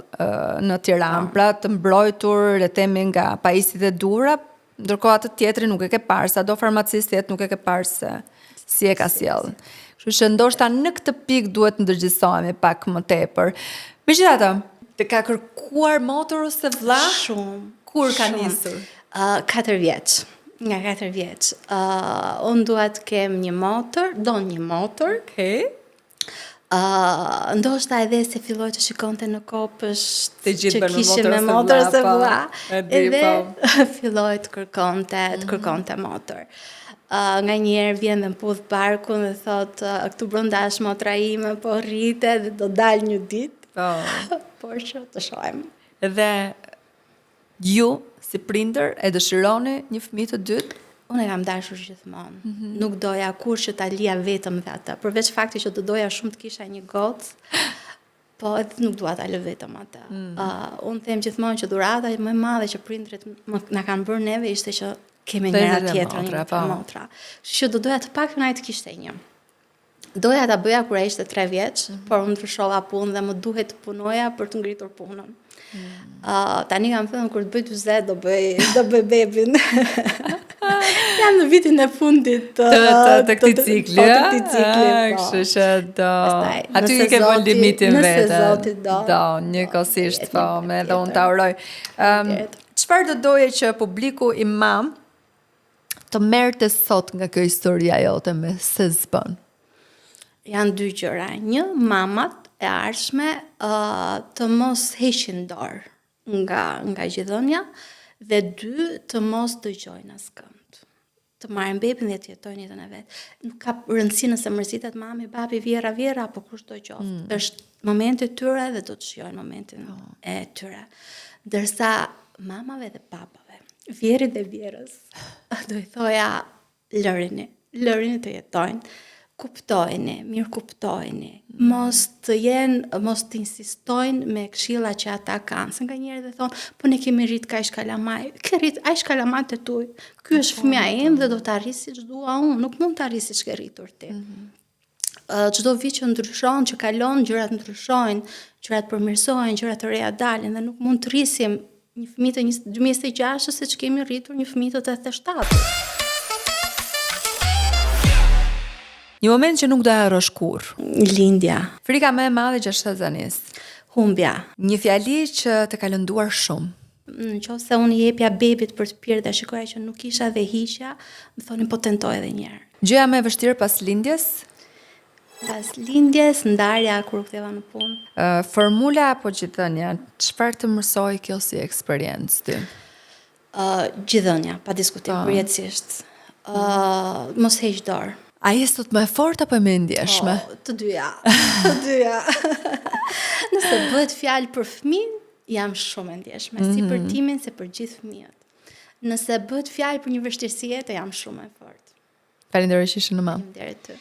në Tiranë, pra të mbrojtur, le të themi, nga pajisjet e dhura, ndërkohë atë tjetrin nuk e ke parë, sado farmacist jetë nuk e ke parë se si e ka sjell. Kështu që ndoshta në këtë pikë duhet ndërgjegjësohemi pak më tepër. Megjithatë, të ka kërkuar motor ose vlla? Shumë. Kur ka nisur? 4 vjeç. Nga 4 vjeç. Unë dua të kem një motor, një motor. Okay. Ndoshta edhe se filloj të shikonte në kopësht që kishin me motor ose vlla, edhe filloj të kërkonte motor. Nga njerë vjen dhe mpudh barkun dhe thot këtu brenda është motra ime, po rrite dhe do dal një ditë. Por që të shohim. Dhe ju si prindër e dëshironi një fëmijë të dytë? Unë e kam dashur gjithmonë. Nuk doja kur që ta lija vetëm dhe ata. Përveç fakti që të doja shumë të kisha një gocë, po edhe nuk dua ta lë vetëm atë. Unë them gjithmonë që dhurata më e madhe që prindrit na kanë bërë neve ishte që kemi njëra tjetrën, një motra. Që do doja të paktën ai të kishte një. Doja ta bëja kur ai ishte 3 vjeç, por unë ndryshova punë dhe më duhet të punoja për të ngritur punën. Tani kam thënë kur të bëj 40 do bëj bebin. Jam në vitin e fundit të këtij cikli. Të këtij cikli. Kështu që do. Aty nëse ke vënë Zoti- limitin nëse vetë. Zoti do. Njëkohësisht po, me tjetër. dhe unë ta uroj. Çfarë do doje që publiku i mam të merrte sot nga kjo historia jote me se zbën? Janë dy gjëra. Një, mamat e ardhshme të mos heqin dorë nga gjithënia, dhe dy, të mos dëgjojnë askënd. Të marrin bebin dhe të jetojnë jetën e vet. Nuk ka rëndësi nëse mërzitet mami, babi, vjera, apo kushdo qoftë. Është momenti i tyre dhe do të shijojnë momentin e tyre. Ndërsa mamave dhe papave, vjerit dhe vjerës, do I thoja lërini të jetojnë, kuptojni, mirë kuptojni, mos të insistojnë me këshilla që ata kanë, se nga njerëzit dhe thonë, po ne kemi rrit kaq kalamaj, ke rrit aq kalamaj të tuj, ky është fëmia im dhe do të arrijë siç dua unë, nuk mund të arrijë siç ke rritur ti. Çdo vit që ndryshon, që kalon, gjërat ndryshojnë, gjërat përmirësohen, gjërat të reja dalin dhe nuk mund të rrisim një fëmijë të 2026 siç kemi rritur një fëmijë të 87. Një moment që nuk do harrosh kurrë. Lindja, Frika më e madhe gjatë shtazënis. humbja. Një fjali që të ka lënduar shumë. Në qoftë se unë I jepja bebit për të pirë dhe shikoja që nuk isha dhe hiqja, më thonin po tentoj edhe një herë. Gjëja më e vështirë pas lindjes, Pas lindjes, ndarja kur u ktheva në punë. formula apo gjithënia, çfarë të mësoi kjo si eksperiencë ty? Gjithënia, pa diskutim, përjetësisht. Mos heq dorë. A je sot më e fortë apo më e ndjeshme? Të dyja. Të dyja. Nëse bëhet fjalë për fëmijë, jam shumë e ndjeshme, si për timin, se për gjithë fëmijët. Nëse bëhet fjalë për një vështirësi jetë, jam shumë e fortë. Faleminderit që ishe në mam. Faleminderit ty.